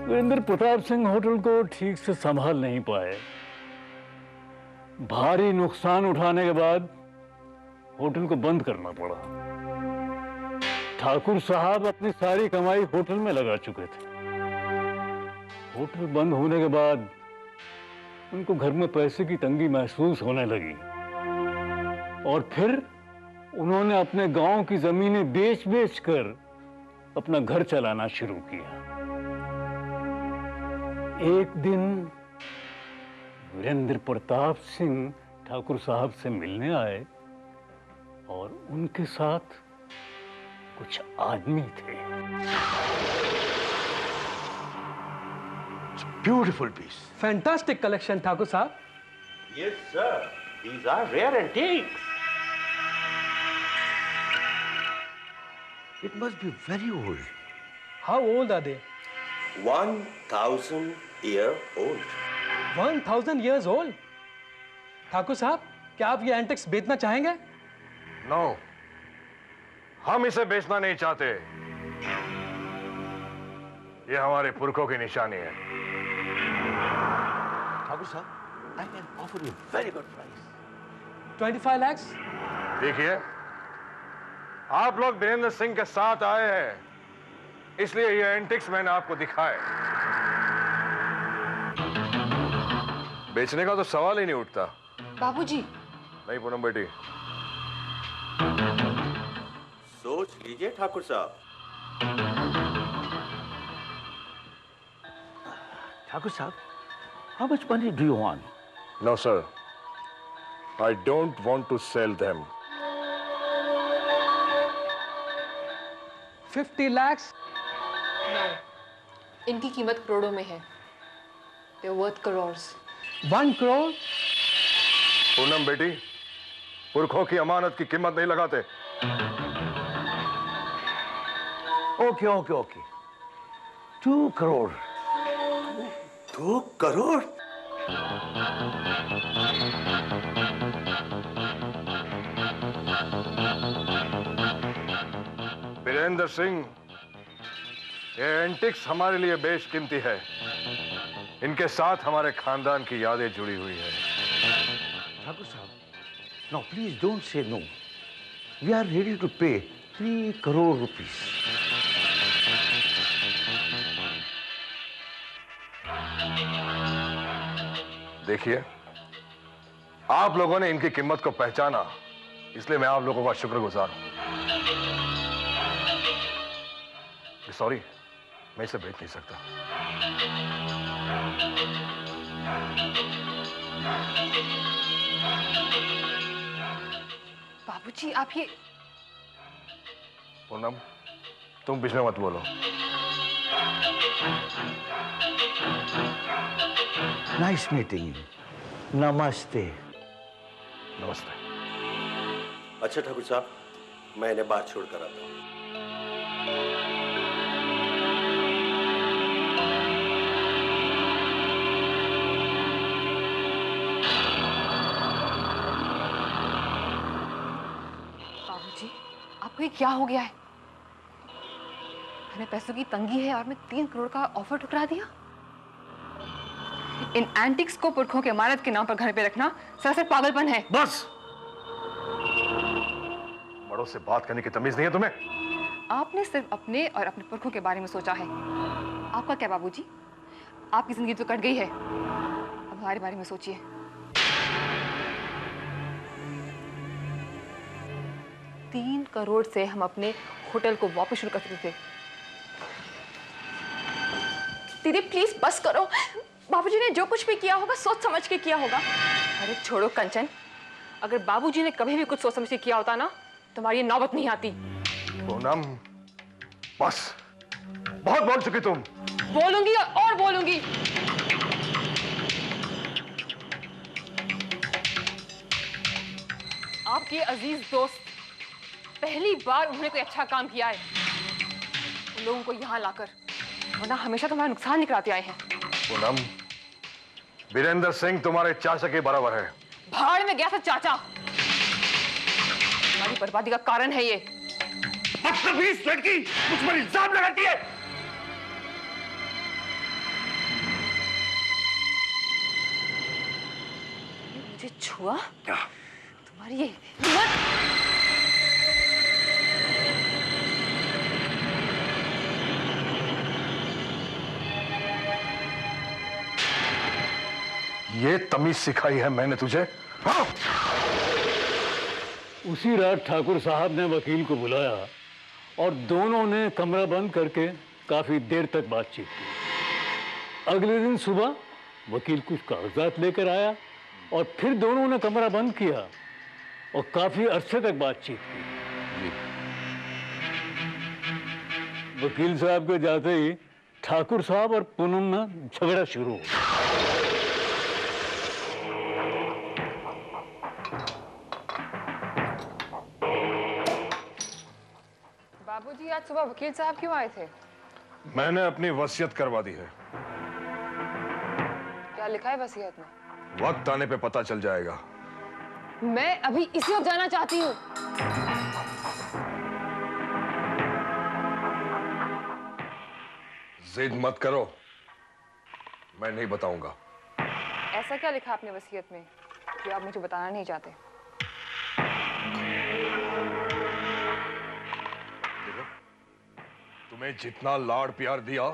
वीरेंद्र प्रताप सिंह होटल को ठीक से संभाल नहीं पाए। भारी नुकसान उठाने के बाद होटल को बंद करना पड़ा। ठाकुर साहब अपनी सारी कमाई होटल में लगा चुके थे। होटल बंद होने के बाद उनको घर में पैसे की तंगी महसूस होने लगी और फिर उन्होंने अपने गांव की जमीनें बेच कर अपना घर चलाना शुरू किया। एक दिन वीरेंद्र प्रताप सिंह ठाकुर साहब से मिलने आए और उनके साथ कुछ आदमी थे। Beautiful piece. Fantastic collection, Thakur साहब. Yes, sir. These are rare antiques. It must be very old. How old are they? 1,000 year old. 1000 years old? Thakur साहब, क्या आप ये एंटिक्स बेचना चाहेंगे? नो, हम इसे बेचना नहीं चाहते। ये हमारे पुरखों की निशानी है। ठाकुर साहब, I can offer you very good price. 25 lakhs? देखिए, आप लोग वीरेंद्र सिंह के साथ आए हैं, इसलिए ये एंटिक्स मैंने आपको दिखाए। बेचने का तो सवाल ही नहीं उठता। बाबूजी। नहीं पूनम बेटी। सोच लीजिए ठाकुर साहब। ठाकुर साहब, how much money do you want? No, sir. I don't want to sell them. 50 lakhs? इनकी कीमत करोड़ों में है। They're worth crores. 1 crore? Poonam बेटी, पुरखों की अमानत की कीमत नहीं लगाते। Okay, okay, okay. 2 crore. 2 crore? Virendra Singh, ये एंटिक्स हमारे लिए बेशकीमती है। इनके साथ हमारे खानदान की यादें जुड़ी हुई है। ठाकुर साहब, now please don't say no. We are ready to pay 3 crore rupees. देखिए, आप लोगों ने इनकी कीमत को पहचाना, इसलिए मैं आप लोगों का शुक्रगुजार हूं। सॉरी, मैं इसे बेच नहीं सकता। बाबूजी, आप ये पूनम, तुम बीच में मत बोलो। Nice meeting you. Namaste. नमस्ते। अच्छा ठाकुर साहब, मैं इन्हें बात छोड़ कर आता हूँ। बाबूजी, आपको ये क्या हो गया है? हमें पैसों की तंगी है और मैं 3 करोड़ का ऑफर ठुकरा दिया। इन एंटिक्स को पुरखों के अमानत के नाम पर घर पे रखना सरासर पागलपन है। बस, बड़ों से बात करने की तमीज नहीं है तुम्हें? आपने सिर्फ अपने और अपने पुरखों के बारे में सोचा है। आपका क्या बाबूजी? आपकी जिंदगी तो कट गई है, अब हमारे बारे में सोचिए। तीन करोड़ से हम अपने होटल को वापस शुरू कर सकते थे। दीदी प्लीज बस करो। बाबूजी ने जो कुछ भी किया होगा सोच समझ के किया होगा। अरे छोड़ो कंचन, अगर बाबूजी ने कभी भी कुछ सोच समझ के किया होता ना, तुम्हारी ये नौबत नहीं आती। पूनम, बस, बहुत बोल चुकी तुम। बोलूंगी और बोलूंगी। आपके अजीज दोस्त, पहली बार उन्होंने कोई अच्छा काम किया है उन लोगों को यहाँ लाकर, वरना हमेशा तुम्हारा नुकसान निकलाते आए हैं। पूनम, वीरेंद्र सिंह तुम्हारे चाचा के बराबर है। भाड़ में गया था चाचा, हमारी बर्बादी का कारण है ये। बदतमीज लड़की, मुझ पर इल्जाम लगाती है। मुझे छुआ? क्या? तुम्हारी ये हिम्मत? ये तमीज सिखाई है मैंने तुझे? हाँ? उसी रात ठाकुर साहब ने वकील को बुलाया और दोनों ने कमरा बंद करके काफी देर तक बातचीत की। अगले दिन सुबह वकील कुछ कागजात लेकर आया और फिर दोनों ने कमरा बंद किया और काफी अरसे तक बातचीत की। वकील साहब के जाते ही ठाकुर साहब और पूनम में झगड़ा शुरू हो गया। बाबूजी आज सुबह वकील साहब क्यों आए थे? मैंने अपनी वसीयत करवा दी है। क्या लिखा है वसीयत में? वक्त आने पे पता चल जाएगा। मैं अभी इसी वक्त जाना चाहती हूँ। जिद मत करो, मैं नहीं बताऊंगा। ऐसा क्या लिखा आपने वसीयत में कि आप मुझे बताना नहीं चाहते? देखो, तुम्हें जितना लाड़ प्यार दिया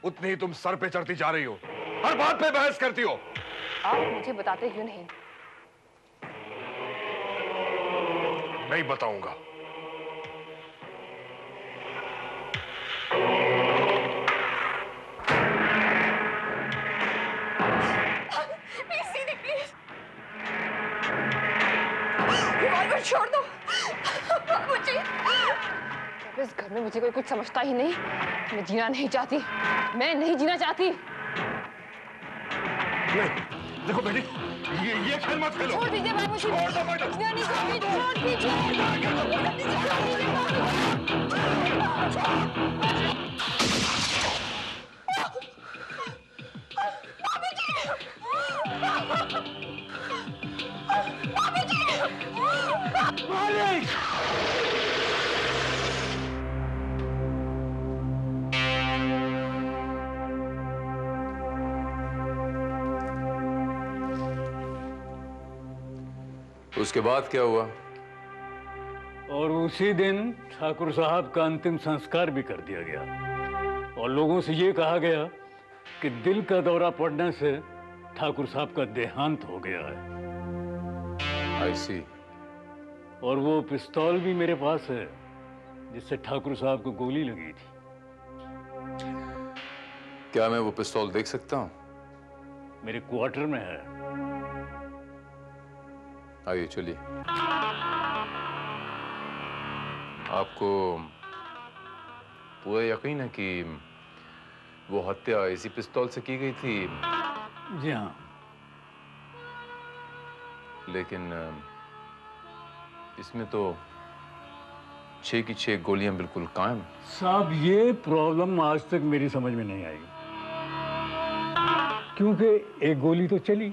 उतनी ही तुम सर पे चढ़ती जा रही हो, हर बात पे बहस करती हो। आप मुझे बताते क्यों नहीं? नहीं बताऊंगा। छोड़ दो बाबूजी। इस घर में मुझे कोई कुछ समझता ही नहीं। मैं जीना नहीं चाहती, मैं नहीं जीना चाहती। नहीं, देखो बेटी, ये खेल मत खेलो। छोड़ दीजिए बाबूजी। छोड़ उसके बाद क्या हुआ? और उसी दिन ठाकुर साहब का अंतिम संस्कार भी कर दिया गया और लोगों से ये कहा गया कि दिल का दौरा पड़ने से ठाकुर साहब का देहांत हो गया है। I see. और वो पिस्तौल भी मेरे पास है जिससे ठाकुर साहब को गोली लगी थी। क्या मैं वो पिस्तौल देख सकता हूँ? मेरे क्वार्टर में है। आइए चलिए। आपको पूरा यकीन है कि वो हत्या इसी पिस्तौल से की गई थी? जी हाँ। लेकिन इसमें तो 6 की 6 गोलियां बिल्कुल कायम। साहब, ये प्रॉब्लम आज तक मेरी समझ में नहीं आई, क्योंकि एक गोली तो चली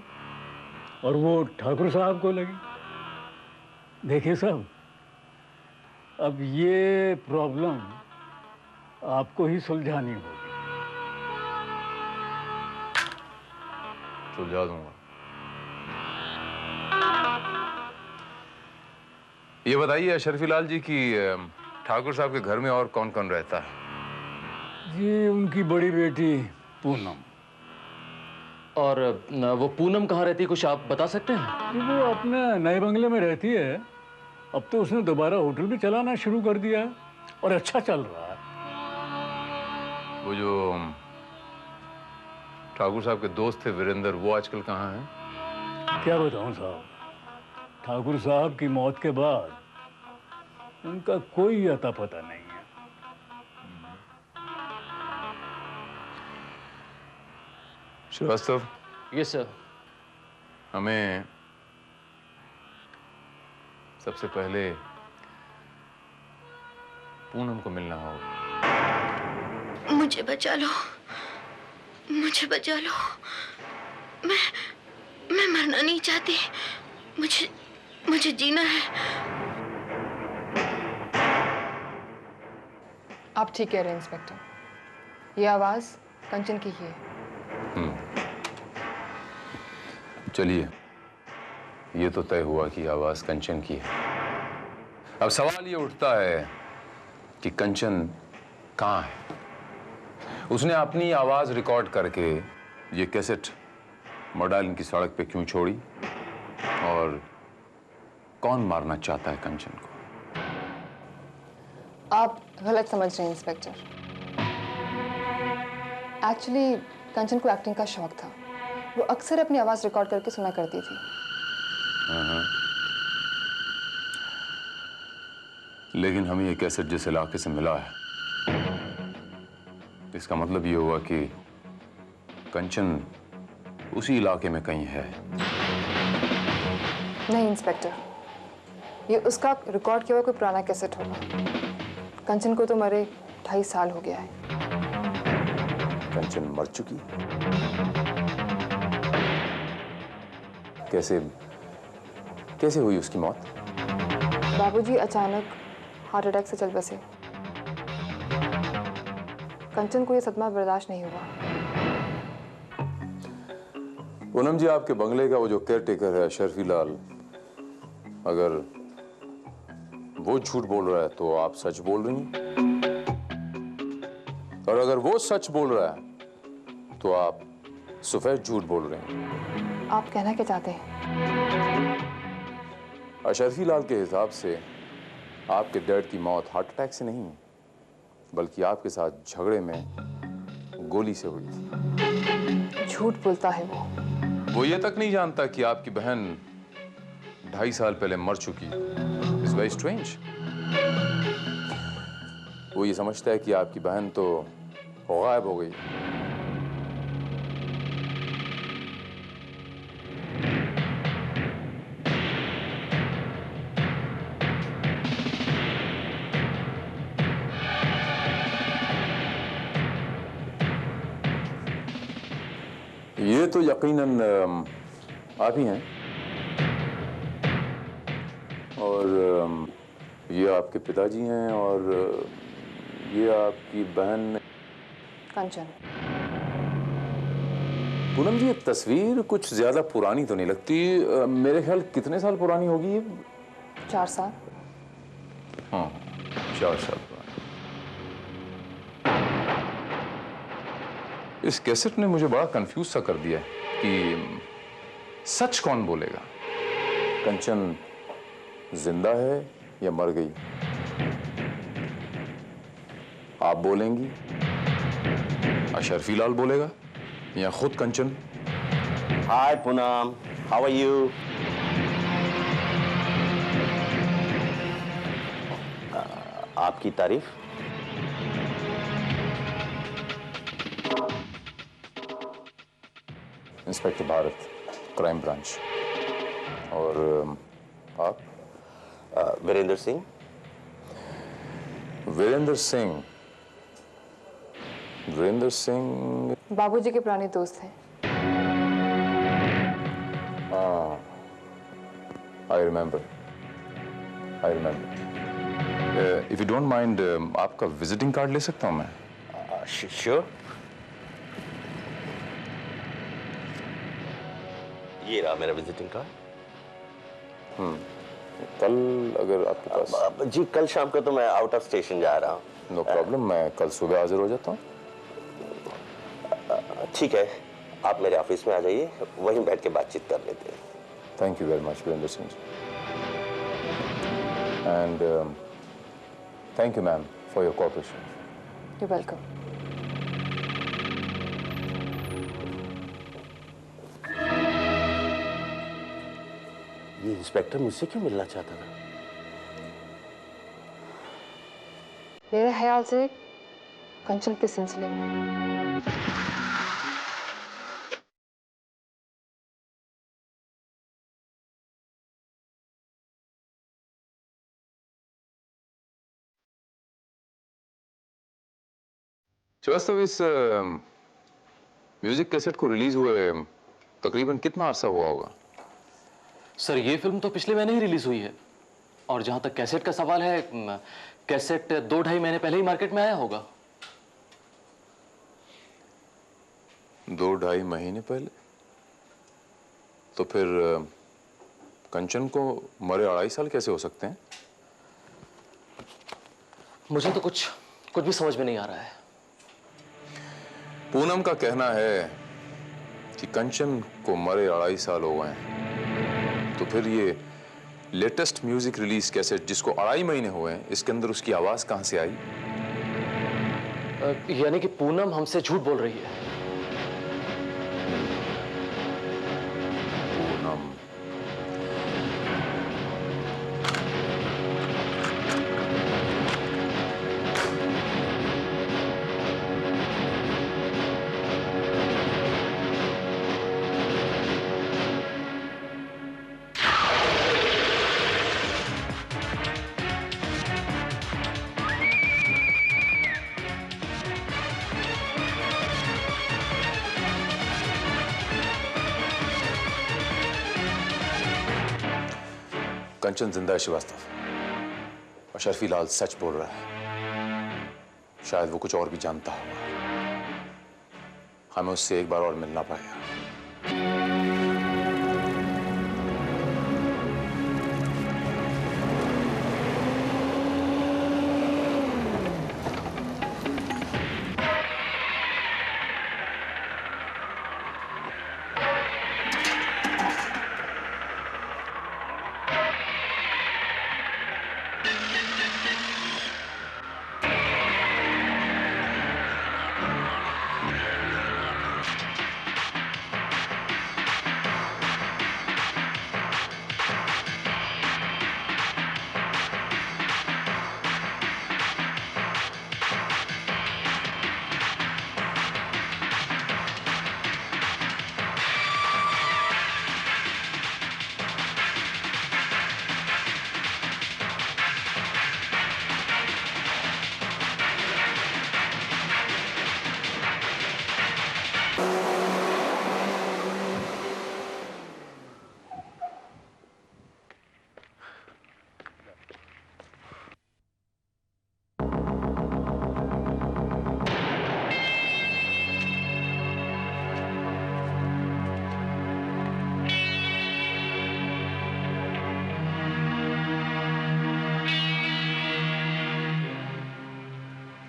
और वो ठाकुर साहब को लगी। देखिए साहब, अब ये प्रॉब्लम आपको ही सुलझानी होगी। सुलझा दूंगा। ये बताइए अशरफी लाल जी की ठाकुर साहब के घर में और कौन कौन रहता है? ये उनकी बड़ी बेटी पूनम। और वो पूनम कहाँ रहती है, कुछ आप बता सकते हैं? वो अपने नए बंगले में रहती है। अब तो उसने दोबारा होटल भी चलाना शुरू कर दिया और अच्छा चल रहा है। वो जो ठाकुर साहब के दोस्त थे वीरेंद्र, वो आजकल कहाँ हैं? क्या बताऊं साहब, ठाकुर साहब की मौत के बाद उनका कोई अता पता नहीं है। श्रीवास्तव। Yes sir. हमें सबसे पहले पूनम को मिलना होगा। मुझे बचा लो, मुझे बचा लो। मैं मरना नहीं चाहती। मुझे जीना है। आप ठीक कह रहे हैं इंस्पेक्टर, ये आवाज कंचन की ही है। चलिए, ये तो तय हुआ कि आवाज कंचन की है। अब सवाल ये उठता है कि कंचन कहाँ है? उसने अपनी आवाज रिकॉर्ड करके ये कैसेट मॉडर्न की सड़क पे क्यों छोड़ी? और कौन मारना चाहता है कंचन को? आप गलत समझ रहे हैं इंस्पेक्टर। एक्चुअली कंचन को एक्टिंग का शौक था। वो अक्सर अपनी आवाज रिकॉर्ड करके सुना करती थी। लेकिन हमें ये कैसेट जिस इलाके से मिला है, इसका मतलब ये हुआ कि कंचन उसी इलाके में कहीं है। नहीं इंस्पेक्टर, ये उसका रिकॉर्ड किया हुआ कोई पुराना कैसेट होगा। कंचन को तो मरे 2.5 साल हो गया है। कंचन मर चुकी? कैसे कैसे हुई उसकी मौत? बाबूजी अचानक हार्ट अटैक से चल बसे। कंचन को यह सदमा बर्दाश्त नहीं हुआ। पूनम जी, आपके बंगले का वो जो केयरटेकर है शर्फी लाल, अगर वो झूठ बोल रहा है तो आप सच बोल रही हैं, और अगर वो सच बोल रहा है तो आप सफेद झूठ बोल रहे हैं। आप कहना क्या चाहते हैं? अशरफी लाल के हिसाब से आपके डैड की मौत हार्ट अटैक से नहीं, बल्कि आपके साथ झगड़े में गोली से हुई थी। झूठ बोलता है वो ये तक नहीं जानता कि आपकी बहन 2.5 साल पहले मर चुकी। It's very strange. वो ये समझता है कि आपकी बहन तो गायब हो गई। ये तो यकीनन आप ही हैं, और ये आपके पिताजी हैं, और ये आपकी बहन कंचन। पूनम जी, ये तस्वीर कुछ ज्यादा पुरानी तो नहीं लगती। मेरे ख्याल कितने साल पुरानी होगी ये? 4 साल। हाँ, 4 साल पुरानी। इस कैसेट ने मुझे बड़ा कंफ्यूज सा कर दिया कि सच कौन बोलेगा। कंचन जिंदा है या मर गई? आप बोलेंगी, अशरफी लाल बोलेगा, या खुद कंचन? हाय पूनम, हाउ आर यू? आपकी तारीफ। Inspector Bharat, crime branch. और आप? वीरेंद्र सिंह। वीरेंद्र सिंह? वीरेंद्र सिंह बाबूजी के पुराने दोस्त हैं। I remember. If you don't mind, आपका विजिटिंग कार्ड ले सकता हूं मैं? श्योर। ये रहा मेरा विजिटिंग कार्ड। कल अगर आपके पास? जी कल शाम को तो मैं आउट ऑफ स्टेशन जा रहा हूँ। नो प्रॉब्लम, मैं कल सुबह हाजिर हो जाता हूँ। ठीक है, आप मेरे ऑफिस में आ जाइए, वहीं बैठ के बातचीत कर लेते हैं। Thank you very much Virendra Singh ji, and thank you ma'am for your cooperation. You welcome. ये इंस्पेक्टर मुझसे क्यों मिलना चाहता था? मेरे ख्याल से कंचन के सिलसिले में। तो इस म्यूजिक कैसेट को रिलीज हुए तकरीबन कितना अरसा हुआ होगा? सर, ये फिल्म तो पिछले महीने ही रिलीज हुई है, और जहां तक कैसेट का सवाल है, कैसेट 2-2.5 महीने पहले ही मार्केट में आया होगा। 2-2.5 महीने पहले? तो फिर कंचन को मरे 2.5 साल कैसे हो सकते हैं? मुझे तो कुछ भी समझ में नहीं आ रहा है। पूनम का कहना है कि कंचन को मरे 2.5 साल हो गए हैं, तो फिर ये लेटेस्ट म्यूजिक रिलीज कैसेट जिसको 2.5 महीने हुए हैं, इसके अंदर उसकी आवाज कहां से आई? यानी कि पूनम हमसे झूठ बोल रही है। पूनम? कंचन जिंदा है श्रीवास्तव, और शर्फी लाल सच बोल रहा है। शायद वो कुछ और भी जानता होगा। हमें उससे एक बार और मिलना पड़ेगा।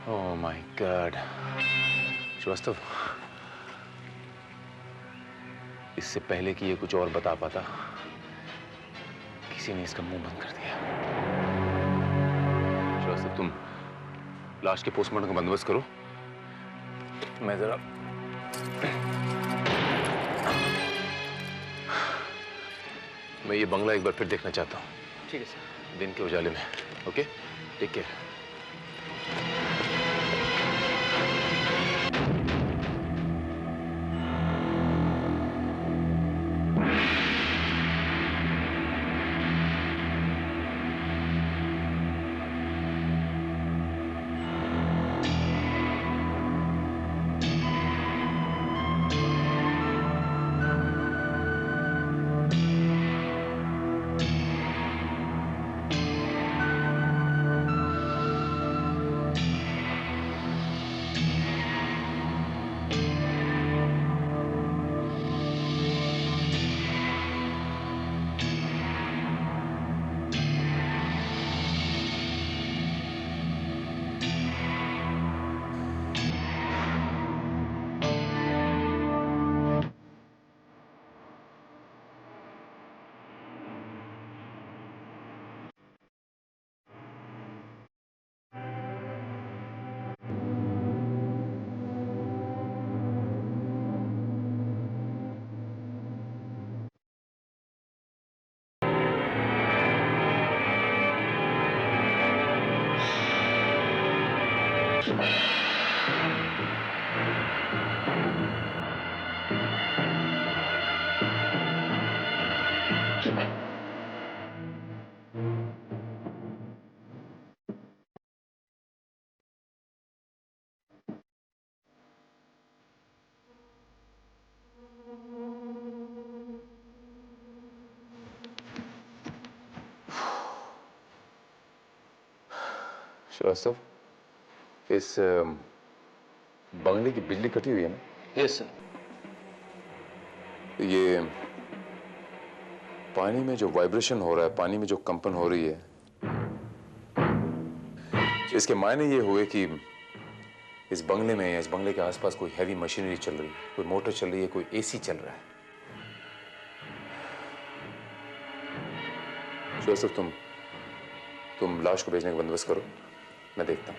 Oh my God, श्रीवास्तव, इससे पहले कि ये कुछ और बता पाता, किसी ने इसका मुंह बंद कर दिया। श्रीवास्तव, तुम लाश के पोस्टमार्टम का बंदोबस्त करो, मैं जरा मैं ये बंगला एक बार फिर देखना चाहता हूँ। ठीक है सर। दिन के उजाले में। Okay, take care. श्रीवास्तव, इस बंगले की बिजली कटी हुई है ना? Yes sir. ये पानी में जो वाइब्रेशन हो रहा है, पानी में जो कंपन हो रही है, इसके मायने ये हुए कि इस बंगले में या इस बंगले के आसपास कोई हैवी मशीनरी चल रही है, कोई मोटर चल रही है, कोई एसी चल रहा है। श्रीवास्तव, तुम लाश को भेजने का बंदोबस्त करो, मैं देखता हूं।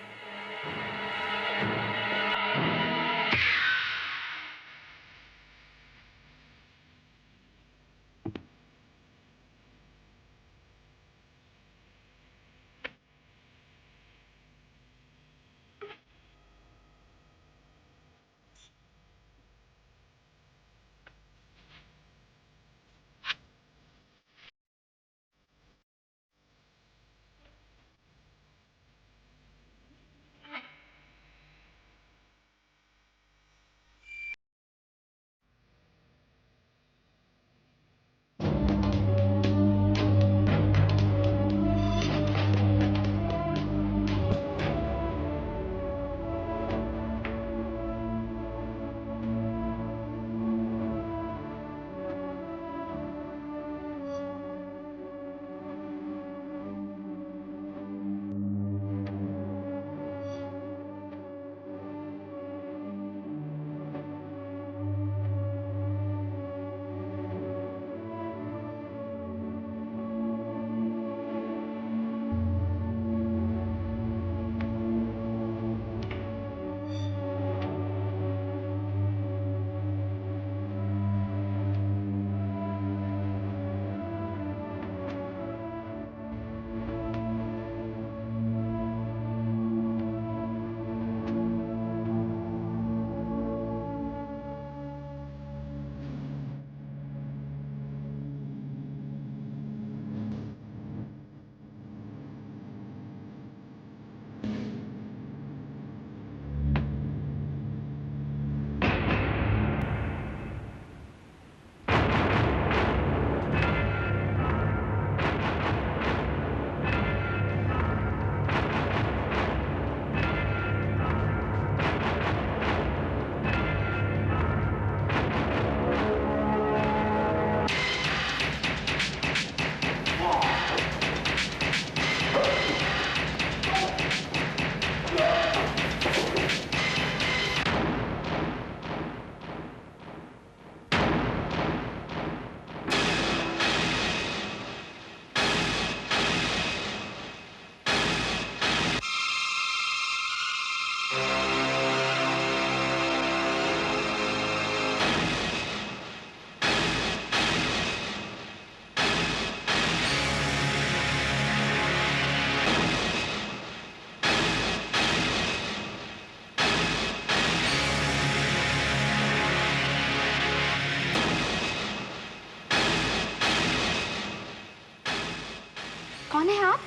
आप?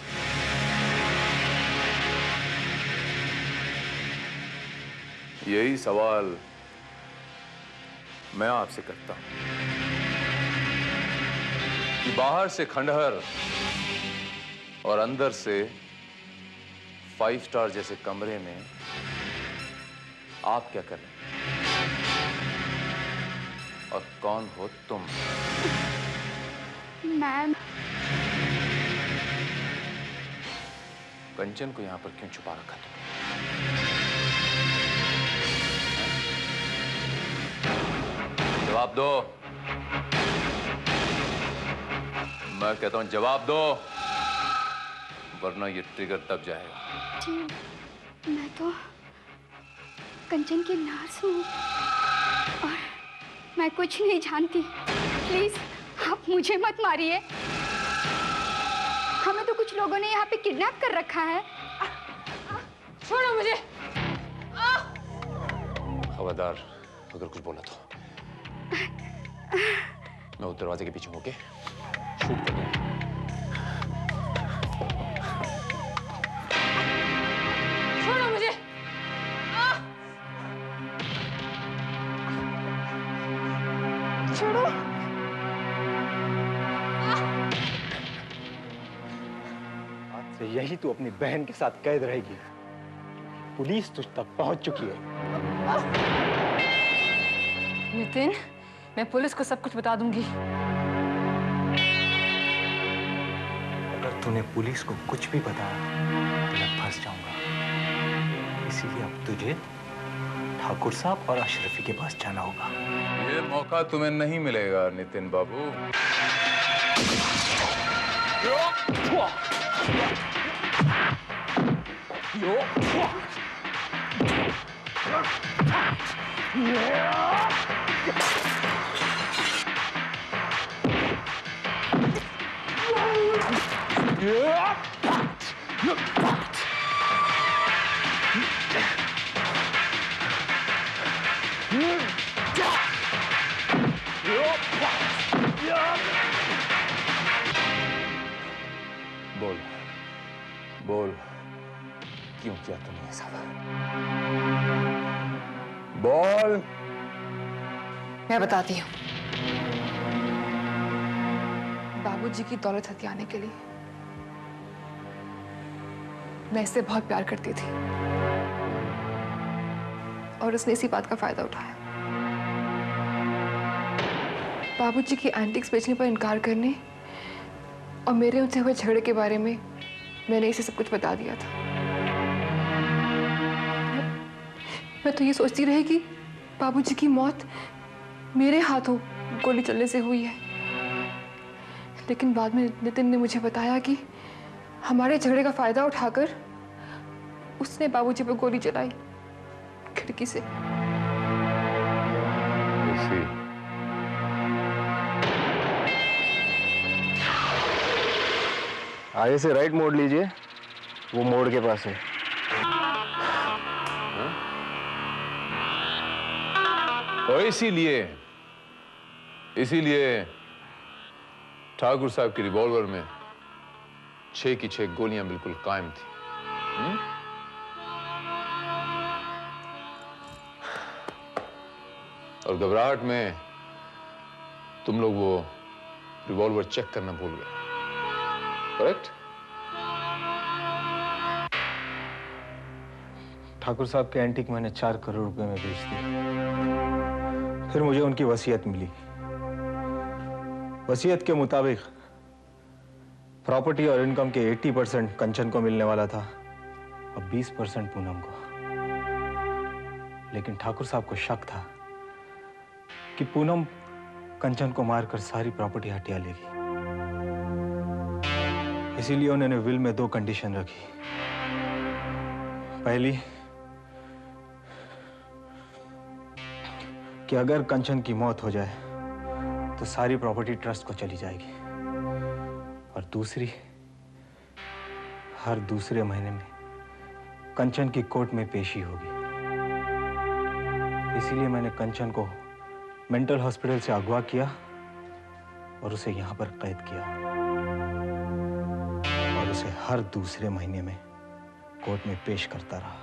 यही सवाल मैं आपसे करता हूं कि बाहर से खंडहर और अंदर से 5 स्टार जैसे कमरे में आप क्या कर रहे हैं? और कौन हो तुम? मैम, कंचन को यहां पर क्यों छुपा रखा तुमने? जवाब दो। मैं कहता हूं जवाब दो, वरना ये ट्रिगर तब जाएगा। जी, मैं तो कंचन की नर्स हूँ और मैं कुछ नहीं जानती। प्लीज आप मुझे मत मारिए। हमें तो कुछ लोगों ने यहाँ पे किडनैप कर रखा है। छोड़ो मुझे। खबरदार अगर कुछ बोला तो मैं उस दरवाजे के पीछे होके शूट कर दूंगा। छोड़ो मुझे। छोड़ो। आज से यही तू अपनी बहन के साथ कैद रहेगी। पुलिस तुझ तक पहुंच चुकी है। नितिन, मैं पुलिस को सब कुछ बता दूंगी। अगर तूने पुलिस को कुछ भी बताया तो मैं फंस जाऊंगा। इसीलिए अब तुझे ठाकुर साहब और अशरफी के पास जाना होगा। ये मौका तुम्हें नहीं मिलेगा नितिन बाबू। बोल बोल, क्यों किया तुमने ये सब? बोल। मैं बताती हूँ। बाबूजी की दौलत हथियाने के लिए मैं इससे बहुत प्यार करती थी और उसने इसी बात का फायदा उठाया। बाबूजी की एंटिक्स बेचने पर इनकार करने और मेरे उनसे हुए झगड़े के बारे में मैंने इसे सब कुछ बता दिया था। मैं तो ये सोचती रही कि बाबूजी की मौत मेरे हाथों गोली चलने से हुई है, लेकिन बाद में नितिन ने मुझे बताया कि हमारे झगड़े का फायदा उठाकर उसने बाबूजी पर गोली चलाई खिड़की से। आगे से राइट मोड़ लीजिए, वो मोड़ के पास है। और इसीलिए ठाकुर साहब की रिवॉल्वर में 6 की 6 गोलियां बिल्कुल कायम थी। और घबराहट में तुम लोग वो रिवॉल्वर चेक करना भूल गए, करेक्ट? ठाकुर साहब के एंटीक मैंने 4 करोड़ रुपए में बेच दिए। फिर मुझे उनकी वसीयत मिली। वसीयत के मुताबिक प्रॉपर्टी और इनकम के 80% कंचन को मिलने वाला था और 20% पूनम को। लेकिन ठाकुर साहब को शक था कि पूनम कंचन को मारकर सारी प्रॉपर्टी हटिया लेगी। इसीलिए उन्होंने विल में 2 कंडीशन रखी। पहली कि अगर कंचन की मौत हो जाए तो सारी प्रॉपर्टी ट्रस्ट को चली जाएगी, और दूसरी, हर दूसरे महीने में कंचन की कोर्ट में पेशी होगी। इसीलिए मैंने कंचन को मेंटल हॉस्पिटल से अगवा किया और उसे यहां पर कैद किया और उसे हर दूसरे महीने में कोर्ट में पेश करता रहा।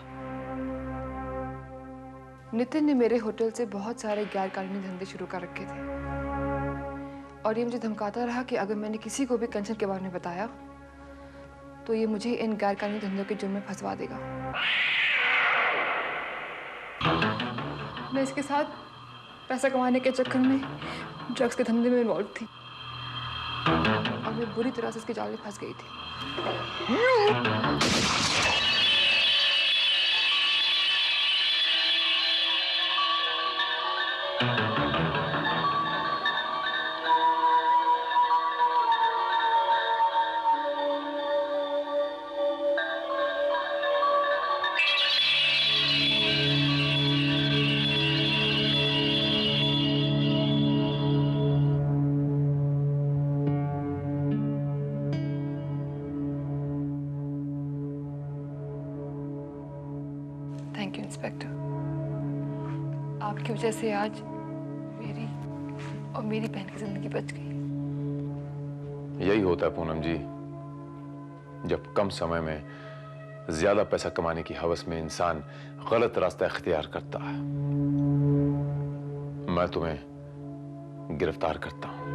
नितिन ने मेरे होटल से बहुत सारे गैर कानूनी धंधे शुरू कर रखे थे और ये मुझे धमकाता रहा कि अगर मैंने किसी को भी कंचन के बारे में बताया तो ये मुझे इन गैर कानूनी धंधों के जुर्म में फंसवा देगा। मैं इसके साथ पैसा कमाने के चक्कर में ड्रग्स के धंधे में इन्वॉल्व थी और मैं बुरी तरह से इसके जाल में फंस गई थी। थैंक यू इंस्पेक्टर, आपकी वजह से आज मेरी और मेरी बहन की जिंदगी बच गई। यही होता है पूनम जी, जब कम समय में ज्यादा पैसा कमाने की हवस में इंसान गलत रास्ता इख्तियार करता है। मैं तुम्हें गिरफ्तार करता हूं।